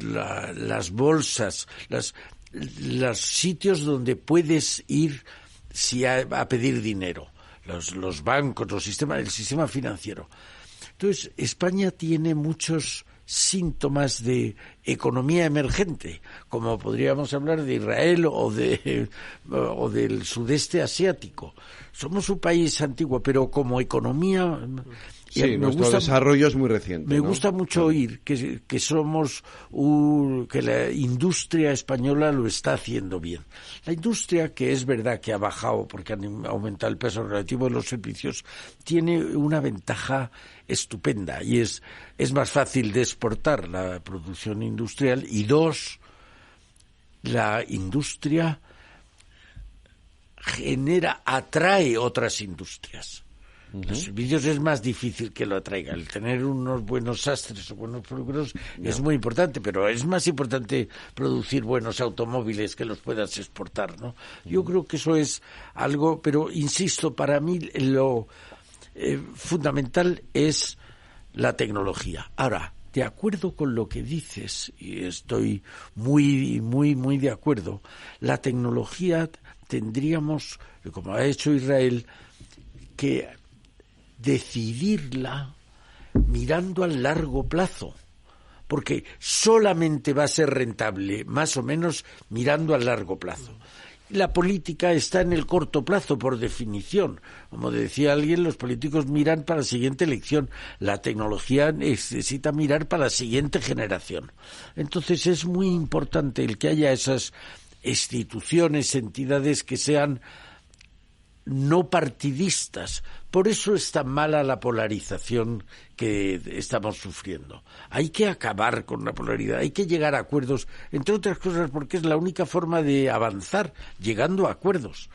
las bolsas, los sitios donde puedes ir a pedir dinero, los bancos, el sistema financiero. Entonces, España tiene muchos síntomas de economía emergente, como podríamos hablar de Israel o del sudeste asiático. Somos un país antiguo, pero como economía... Sí, nuestro desarrollo es muy reciente. Me gusta mucho oír que somos que la industria española lo está haciendo bien. La industria, que es verdad que ha bajado porque han aumentado el peso relativo de los servicios, tiene una ventaja estupenda y es más fácil de exportar la producción industrial y dos, la industria atrae otras industrias. Los servicios es más difícil que lo atraiga. El tener unos buenos sastres o buenos peluqueros es muy importante, pero es más importante producir buenos automóviles que los puedas exportar, ¿no? Yo creo que eso es algo, pero insisto, para mí lo fundamental es la tecnología. Ahora, de acuerdo con lo que dices, y estoy muy, muy, muy de acuerdo, la tecnología tendríamos, como ha hecho Israel, que decidirla mirando al largo plazo, porque solamente va a ser rentable, más o menos, mirando al largo plazo. La política está en el corto plazo, por definición. Como decía alguien, los políticos miran para la siguiente elección. La tecnología necesita mirar para la siguiente generación. Entonces es muy importante el que haya esas instituciones, entidades que sean no partidistas. Por eso es tan mala la polarización que estamos sufriendo. Hay que acabar con la polaridad, hay que llegar a acuerdos, entre otras cosas porque es la única forma de avanzar, llegando a acuerdos.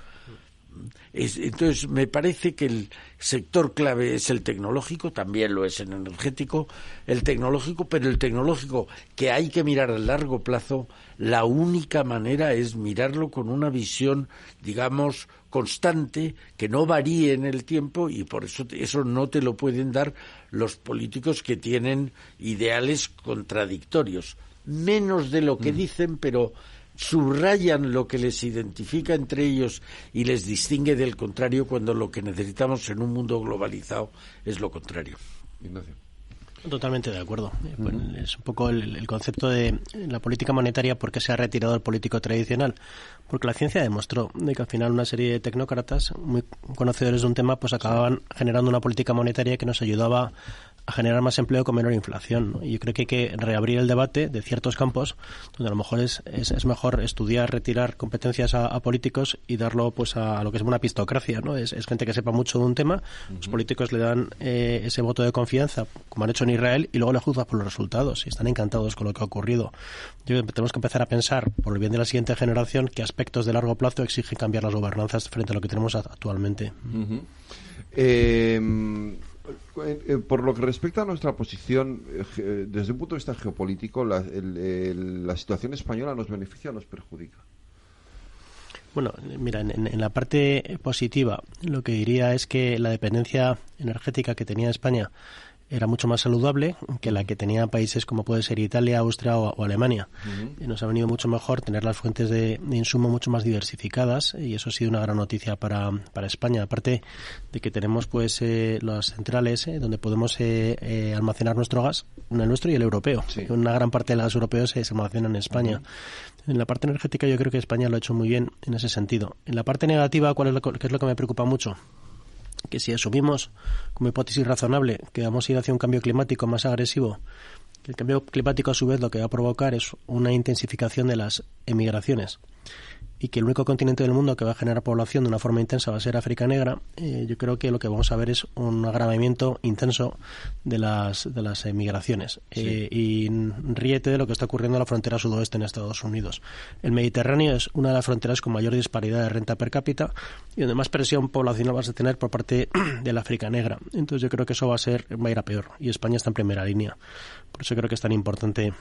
Entonces me parece que el sector clave es el tecnológico, también lo es el energético, el tecnológico, pero el tecnológico que hay que mirar a largo plazo, la única manera es mirarlo con una visión, digamos, constante, que no varíe en el tiempo, y por eso no te lo pueden dar los políticos que tienen ideales contradictorios, menos de lo que dicen, pero subrayan lo que les identifica entre ellos y les distingue del contrario, cuando lo que necesitamos en un mundo globalizado es lo contrario. Ignacio. Totalmente de acuerdo. Pues es un poco el concepto de la política monetaria, ¿por qué se ha retirado el político tradicional? Porque la ciencia demostró de que al final una serie de tecnócratas muy conocedores de un tema pues acababan generando una política monetaria que nos ayudaba a generar más empleo con menor inflación, ¿no? Y yo creo que hay que reabrir el debate de ciertos campos donde a lo mejor es mejor estudiar, retirar competencias a políticos y darlo pues a lo que es una pistocracia, ¿no? Es gente que sepa mucho de un tema, los políticos le dan ese voto de confianza, como han hecho en Israel, y luego le juzgan por los resultados y están encantados con lo que ha ocurrido. Tenemos que empezar a pensar, por el bien de la siguiente generación, qué aspectos de largo plazo exigen cambiar las gobernanzas frente a lo que tenemos actualmente. Por lo que respecta a nuestra posición, desde un punto de vista geopolítico, la situación española ¿nos beneficia o nos perjudica? Bueno, mira, en la parte positiva, lo que diría es que la dependencia energética que tenía España era mucho más saludable que la que tenían países como puede ser Italia, Austria o Alemania. Y nos ha venido mucho mejor tener las fuentes de insumo mucho más diversificadas, y eso ha sido una gran noticia para España. Aparte de que tenemos pues las centrales donde podemos almacenar nuestro gas, el nuestro y el europeo. Sí. Una gran parte del gas europeo se almacena en España. En la parte energética yo creo que España lo ha hecho muy bien en ese sentido. En la parte negativa, ¿qué es lo que me preocupa mucho? Que si asumimos como hipótesis razonable que vamos a ir hacia un cambio climático más agresivo, el cambio climático a su vez lo que va a provocar es una intensificación de las emigraciones, y que el único continente del mundo que va a generar población de una forma intensa va a ser África negra, yo creo que lo que vamos a ver es un agravamiento intenso de las emigraciones. Sí. Y ríete de lo que está ocurriendo en la frontera sudoeste en Estados Unidos. El Mediterráneo es una de las fronteras con mayor disparidad de renta per cápita y donde más presión poblacional vas a tener por parte de la África negra. Entonces yo creo que eso va a ir a peor, y España está en primera línea. Por eso creo que es tan importante,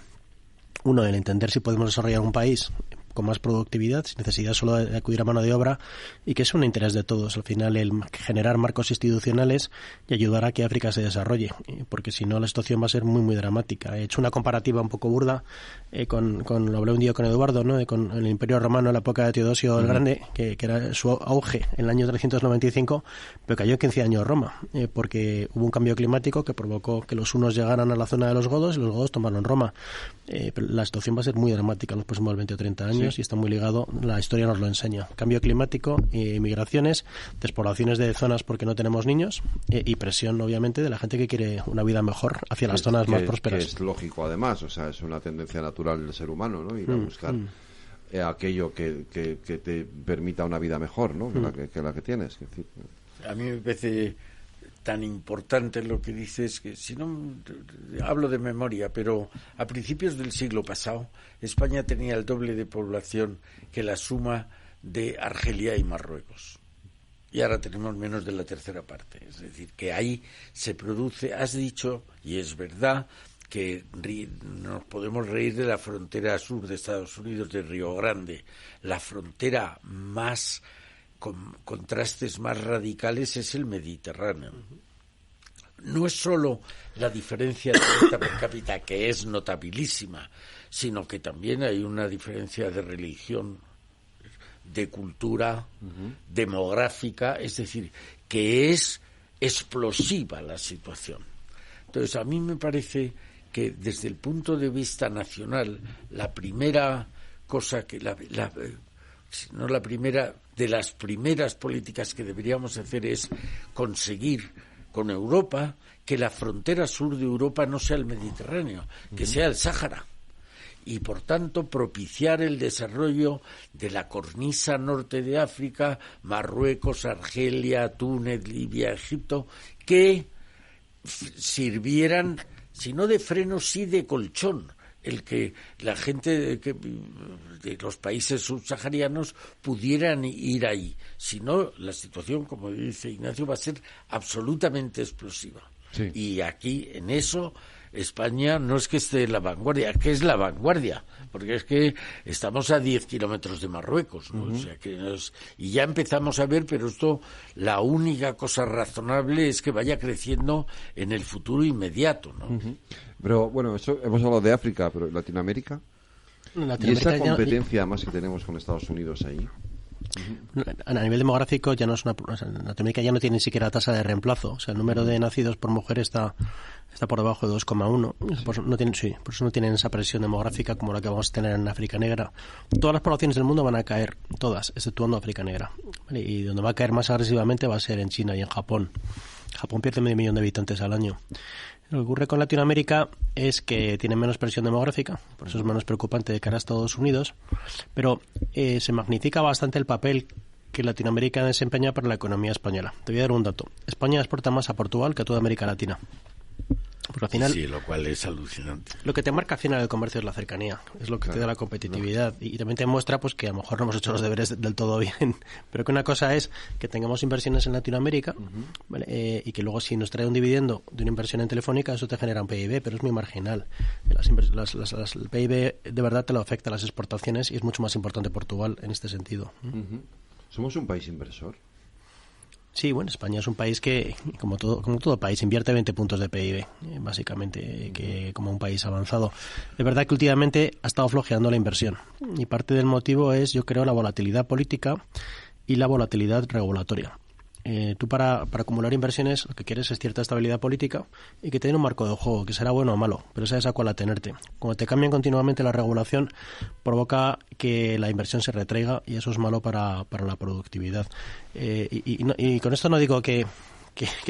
uno, el entender si podemos desarrollar un país con más productividad, sin necesidad solo de acudir a mano de obra, y que es un interés de todos, al final, el generar marcos institucionales y ayudar a que África se desarrolle, porque si no la situación va a ser muy, muy dramática. He hecho una comparativa un poco burda lo hablé un día con Eduardo, ¿no? Con el Imperio Romano en la época de Teodosio el Grande, que era su auge en el año 395, pero cayó en 15 años Roma, porque hubo un cambio climático que provocó que los hunos llegaran a la zona de los godos y los godos tomaron Roma. Pero la situación va a ser muy dramática en los próximos 20 o 30 años. Sí. Y está muy ligado, la historia nos lo enseña. Cambio climático, migraciones, despoblaciones de zonas porque no tenemos niños, y presión, obviamente, de la gente que quiere una vida mejor hacia las zonas más prósperas. Es lógico, además, o sea, es una tendencia natural del ser humano, ¿no? Ir a buscar aquello que te permita una vida mejor, ¿no? Que la que tienes. Es decir, a mí me parece tan importante lo que dices, que si no hablo de memoria, pero a principios del siglo pasado España tenía el doble de población que la suma de Argelia y Marruecos, y ahora tenemos menos de la tercera parte. Es decir, que ahí se produce, has dicho, y es verdad, que nos podemos reír de la frontera sur de Estados Unidos, de Río Grande. La frontera más con contrastes más radicales es el Mediterráneo. No es solo la diferencia de renta per cápita, que es notabilísima, sino que también hay una diferencia de religión, de cultura, demográfica, es decir, que es explosiva la situación. Entonces, a mí me parece que desde el punto de vista nacional, la primera cosa que no la primera de las primeras políticas que deberíamos hacer es conseguir con Europa que la frontera sur de Europa no sea el Mediterráneo, que sea el Sáhara, y por tanto propiciar el desarrollo de la cornisa norte de África, Marruecos, Argelia, Túnez, Libia, Egipto, que sirvieran, si no de freno, sí de colchón, el que la gente de los países subsaharianos pudieran ir ahí. Si no, la situación, como dice Ignacio, va a ser absolutamente explosiva. Sí. Y aquí, en eso, España no es que esté en la vanguardia, que es la vanguardia, porque es que estamos a 10 kilómetros de Marruecos, ¿no? O sea que y ya empezamos a ver, pero esto, la única cosa razonable es que vaya creciendo en el futuro inmediato, ¿no? Pero bueno, eso, hemos hablado de África, pero Latinoamérica. ¿Y esa competencia más que tenemos con Estados Unidos ahí? A nivel demográfico ya no es Latinoamérica ya no tiene ni siquiera tasa de reemplazo, o sea, el número de nacidos por mujer está por debajo de 2,1, por eso no tienen esa presión demográfica como la que vamos a tener en África Negra. Todas las poblaciones del mundo van a caer, todas, exceptuando África Negra, ¿vale? Y donde va a caer más agresivamente va a ser en China y en Japón. Japón pierde 500.000 de habitantes al año. Lo que ocurre con Latinoamérica es que tiene menos presión demográfica, por eso es menos preocupante de cara a Estados Unidos, pero se magnifica bastante el papel que Latinoamérica desempeña para la economía española. Te voy a dar un dato. España exporta más a Portugal que a toda América Latina. Porque al final, sí, lo cual es alucinante. Lo que te marca al final el comercio es la cercanía, es lo que te da la competitividad y también te muestra pues que a lo mejor no hemos hecho los deberes del todo bien, pero que una cosa es que tengamos inversiones en Latinoamérica, ¿vale? Y que luego si nos trae un dividendo de una inversión en Telefónica, eso te genera un PIB, pero es muy marginal. El PIB de verdad te lo afecta a las exportaciones y es mucho más importante Portugal en este sentido. ¿Somos un país inversor? Sí, bueno, España es un país que, como todo país, invierte 20 puntos de PIB, básicamente, que como un país avanzado. Es verdad que últimamente ha estado flojeando la inversión y parte del motivo es, yo creo, la volatilidad política y la volatilidad regulatoria. Tú para acumular inversiones lo que quieres es cierta estabilidad política y que te den un marco de juego, que será bueno o malo, pero sabes a cuál atenerte. Cuando te cambian continuamente la regulación, provoca que la inversión se retraiga y eso es malo para la productividad. Y con esto no digo que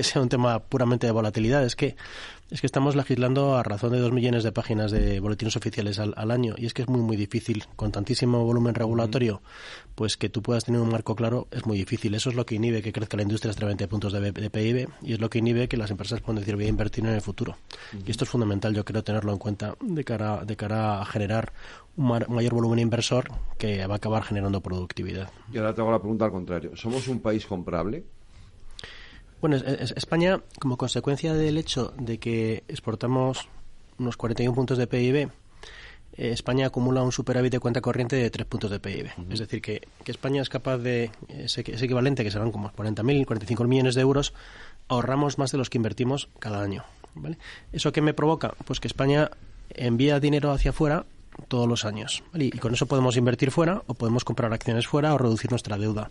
sea un tema puramente de volatilidad, es que estamos legislando a razón de 2 millones de páginas de boletines oficiales al año y es que es muy muy difícil, con tantísimo volumen regulatorio, pues que tú puedas tener un marco claro es muy difícil. Eso es lo que inhibe que crezca la industria hasta 20 puntos de PIB y es lo que inhibe que las empresas puedan decir voy a invertir en el futuro. Y esto es fundamental, yo creo, tenerlo en cuenta de cara a generar un mayor volumen inversor que va a acabar generando productividad. Y ahora te hago la pregunta al contrario. ¿Somos un país comprable? Bueno, España, como consecuencia del hecho de que exportamos unos 41 puntos de PIB, España acumula un superávit de cuenta corriente de 3 puntos de PIB. Es decir, que España es capaz de, ese equivalente, que serán como 40.000, 45 millones de euros, ahorramos más de los que invertimos cada año, ¿vale? ¿Eso qué me provoca? Pues que España envía dinero hacia afuera todos los años, ¿vale? Y con eso podemos invertir fuera o podemos comprar acciones fuera o reducir nuestra deuda.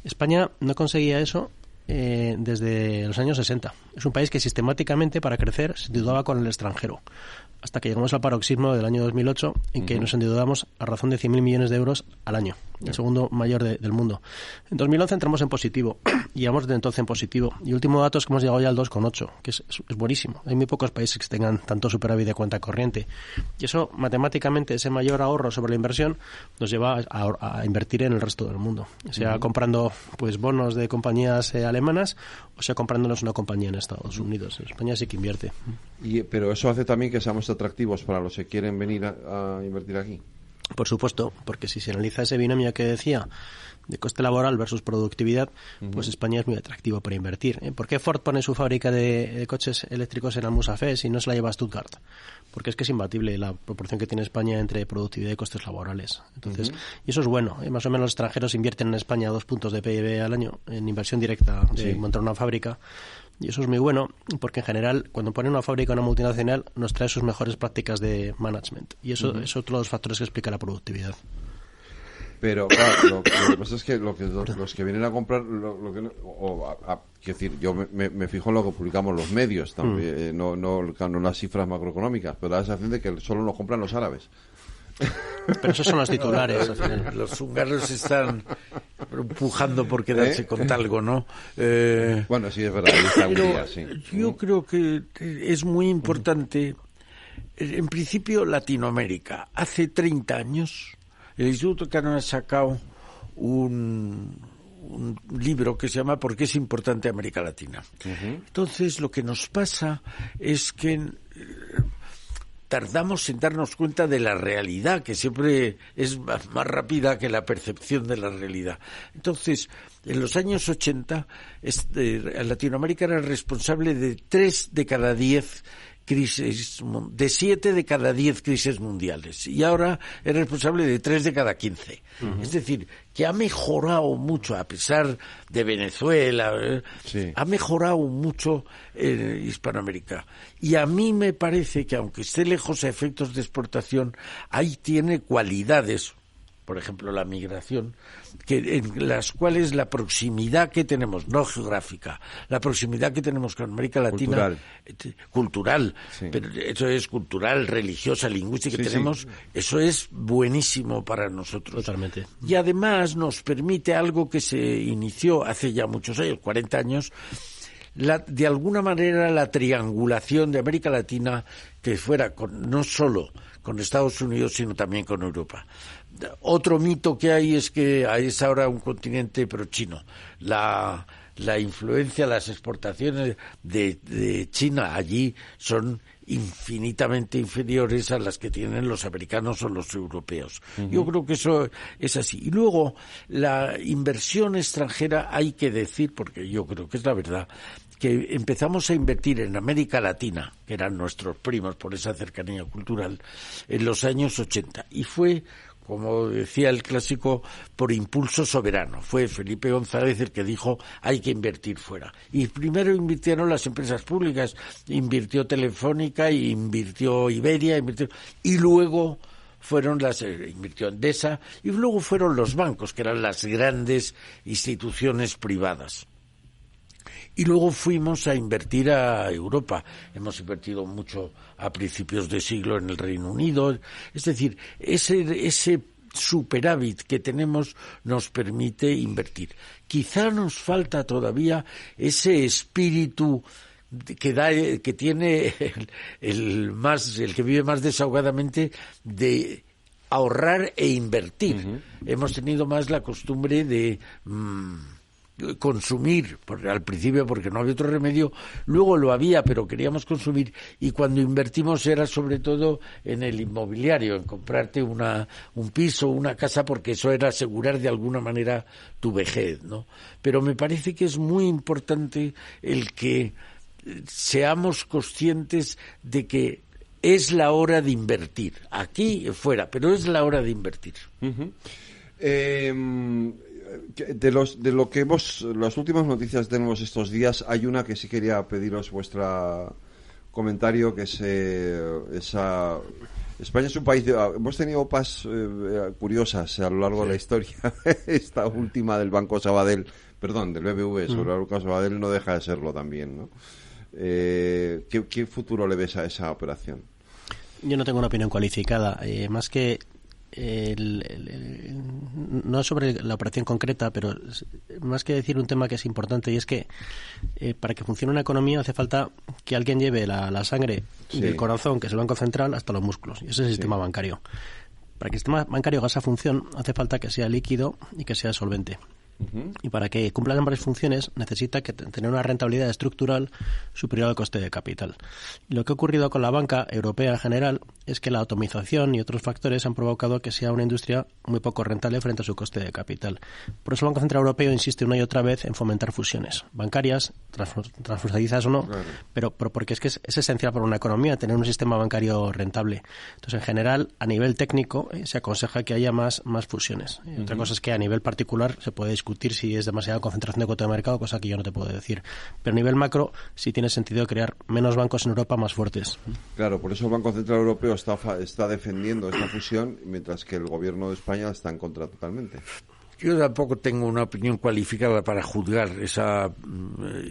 España no conseguía eso desde los años 60. Es un país que sistemáticamente para crecer se endeudaba con el extranjero hasta que llegamos al paroxismo del año 2008 en que nos endeudamos a razón de 100.000 millones de euros al año, el segundo mayor del mundo. En 2011 entramos en positivo y llevamos desde entonces en positivo y el último dato es que hemos llegado ya al 2,8, que es buenísimo. Hay muy pocos países que tengan tanto superávit de cuenta corriente y eso matemáticamente, ese mayor ahorro sobre la inversión nos lleva a invertir en el resto del mundo, sea comprando pues bonos de compañías alemanas o sea comprándonos una compañía en Estados Unidos. En España sí que invierte. Pero eso hace también que seamos atractivos para los que quieren venir a invertir aquí. Por supuesto, porque si se analiza ese binomio que decía de coste laboral versus productividad, pues España es muy atractivo para invertir. ¿Por qué Ford pone su fábrica de coches eléctricos en Almusafes si no se la lleva a Stuttgart? Porque es que es imbatible la proporción que tiene España entre productividad y costes laborales. Entonces, y eso es bueno. Más o menos los extranjeros invierten en España 2 puntos de PIB al año en inversión directa de montar una fábrica. Y eso es muy bueno porque en general cuando ponen una fábrica una multinacional nos trae sus mejores prácticas de management y eso es otro de los factores que explica la productividad. Pero claro, lo que pasa es que los que vienen a comprar, quiero decir, yo me fijo en lo que publicamos los medios también, no las cifras macroeconómicas, pero da la sensación de que solo nos compran los árabes. Pero esos son los titulares. Los húngaros están empujando por quedarse con talgo, ¿no? Bueno, sí, es verdad. Pero sí. Yo creo que es muy importante. En principio, Latinoamérica. Hace 30 años, el Instituto Cano ha sacado un libro que se llama ¿Por qué es importante América Latina? Entonces, lo que nos pasa es que tardamos en darnos cuenta de la realidad, que siempre es más rápida que la percepción de la realidad. Entonces, en los años 80, Latinoamérica era responsable de 3 de cada 10 crisis, de 7 de cada 10 crisis mundiales, y ahora es responsable de 3 de cada 15. Es decir, que ha mejorado mucho, a pesar de Venezuela, ha mejorado mucho Hispanoamérica. Y a mí me parece que, aunque esté lejos a efectos de exportación, ahí tiene cualidades, por ejemplo la migración, en las cuales la proximidad que tenemos, no geográfica, la proximidad que tenemos con América Latina, cultural, pero eso es cultural, religiosa, lingüística que tenemos, eso es buenísimo para nosotros. Totalmente. Y además nos permite algo que se inició hace ya muchos años, 40 años, de alguna manera la triangulación de América Latina, que fuera no solo con Estados Unidos, sino también con Europa. Otro mito que hay es que es ahora un continente pro-chino. La influencia, las exportaciones de China allí son infinitamente inferiores a las que tienen los americanos o los europeos. Yo creo que eso es así. Y luego, la inversión extranjera, hay que decir, porque yo creo que es la verdad, que empezamos a invertir en América Latina, que eran nuestros primos por esa cercanía cultural, en los años 80. Y fue, como decía el clásico, por impulso soberano. Fue Felipe González el que dijo hay que invertir fuera. Y primero invirtieron las empresas públicas, invirtió Telefónica, invirtió Iberia, y luego invirtió Endesa, y luego fueron los bancos, que eran las grandes instituciones privadas. Y luego fuimos a invertir a Europa. Hemos invertido mucho a principios de siglo en el Reino Unido. Es decir, ese superávit que tenemos nos permite invertir. Quizá nos falta todavía ese espíritu que tiene el que vive más desahogadamente, de ahorrar e invertir. Hemos tenido más la costumbre de consumir, al principio porque no había otro remedio, luego lo había, pero queríamos consumir, y cuando invertimos era sobre todo en el inmobiliario, en comprarte un piso, una casa, porque eso era asegurar de alguna manera tu vejez, ¿no? Pero me parece que es muy importante el que seamos conscientes de que es la hora de invertir, aquí y fuera, pero es la hora de invertir. De lo que las últimas noticias tenemos estos días, hay una que sí quería pediros vuestro comentario, que es España es un país hemos tenido OPAs curiosas a lo largo de la historia. Esta última del Banco Sabadell, del BBV, sobre el Banco Sabadell, no deja de serlo también, ¿no? ¿Qué futuro le ves a esa operación? Yo no tengo una opinión cualificada, más que no sobre la operación concreta, pero más que decir un tema que es importante, y es que para que funcione una economía hace falta que alguien lleve la sangre del corazón, que es el Banco Central, hasta los músculos, y ese es el sistema bancario. Para que el sistema bancario haga esa función hace falta que sea líquido y que sea solvente. Y para que cumplan ambas funciones necesita tener una rentabilidad estructural superior al coste de capital. Y lo que ha ocurrido con la banca europea en general es que la atomización y otros factores han provocado que sea una industria muy poco rentable frente a su coste de capital. Por eso el Banco Central Europeo insiste una y otra vez en fomentar fusiones bancarias, transfronterizas o no, claro. pero porque es que es esencial para una economía tener un sistema bancario rentable. Entonces, en general, a nivel técnico se aconseja que haya más fusiones. Otra cosa es que a nivel particular se puede discutir discutir si es demasiada concentración de cuota de mercado, cosa que yo no te puedo decir. Pero a nivel macro sí tiene sentido crear menos bancos en Europa más fuertes. Claro, por eso el Banco Central Europeo está defendiendo esta fusión, mientras que el gobierno de España está en contra totalmente. Yo tampoco tengo una opinión cualificada para juzgar esa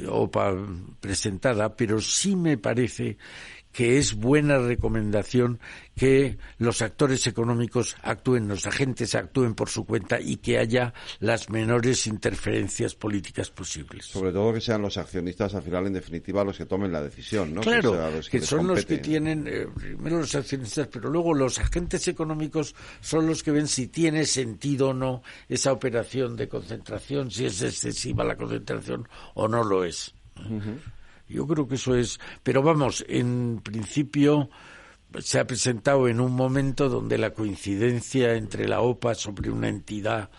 OPA presentada, pero sí me parece que es buena recomendación que los actores económicos actúen, los agentes actúen por su cuenta y que haya las menores interferencias políticas posibles. Sobre todo que sean los accionistas, al final, en definitiva, los que tomen la decisión, ¿no? Claro, que son compete. los que tienen, primero los accionistas, pero luego los agentes económicos son los que ven si tiene sentido o no esa operación de concentración, si es excesiva la concentración o no lo es. Uh-huh. Yo creo que eso es, pero vamos, en principio se ha presentado en un momento donde la coincidencia entre la OPA sobre una entidad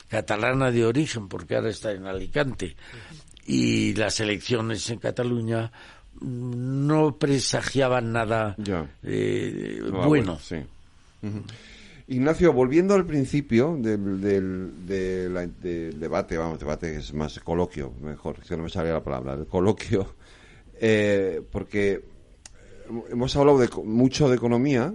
catalana de origen, porque ahora está en Alicante, y las elecciones en Cataluña no presagiaban nada bueno. Sí. Uh-huh. Ignacio, volviendo al principio del debate, debate es más coloquio, mejor, que no me salía la palabra, el coloquio, porque hemos hablado mucho de economía,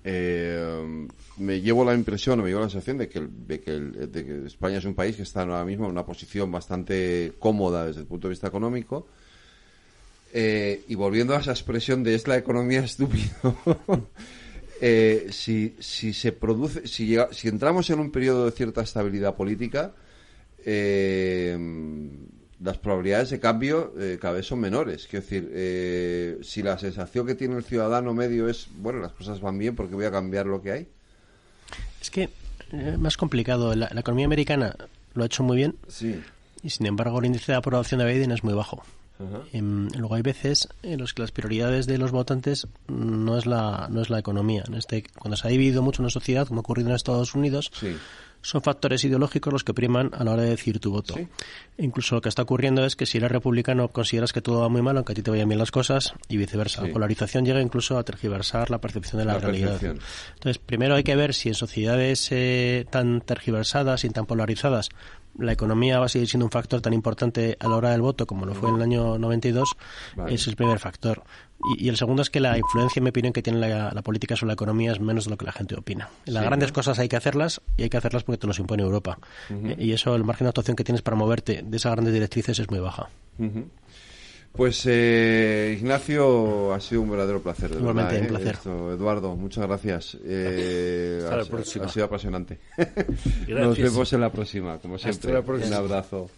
me llevo la sensación de que España es un país que está ahora mismo en una posición bastante cómoda desde el punto de vista económico, y volviendo a esa expresión de es la economía estúpido, si entramos en un periodo de cierta estabilidad política, las probabilidades de cambio cada vez son menores. Quiero decir, si la sensación que tiene el ciudadano medio es, bueno, las cosas van bien porque voy a cambiar lo que hay. Es que es más complicado. La economía americana lo ha hecho muy bien, sí, y sin embargo el índice de aprobación de Biden es muy bajo. Luego hay veces en los que las prioridades de los votantes no es la economía. Cuando se ha dividido mucho una sociedad, como ha ocurrido en Estados Unidos, sí, son factores ideológicos los que priman a la hora de decidir tu voto. ¿Sí? Incluso lo que está ocurriendo es que si eres republicano consideras que todo va muy mal, aunque a ti te vayan bien las cosas, y viceversa. Sí. La polarización llega incluso a tergiversar la percepción de la realidad. Entonces, primero hay que ver si en sociedades tan tergiversadas y tan polarizadas la economía va a seguir siendo un factor tan importante a la hora del voto como lo fue en el año 92, vale. Ese es el primer factor. Y el segundo es que la influencia, en mi opinión, que tiene la política sobre la economía es menos de lo que la gente opina. Las grandes cosas hay que hacerlas, y hay que hacerlas porque te los impone Europa. Y eso, el margen de actuación que tienes para moverte de esas grandes directrices es muy baja. Pues Ignacio, ha sido un verdadero placer. Igualmente, un placer. Eduardo, muchas gracias. Hasta la próxima. Ha sido apasionante. Gracias. Nos vemos en la próxima, como siempre. Hasta la próxima. Un abrazo.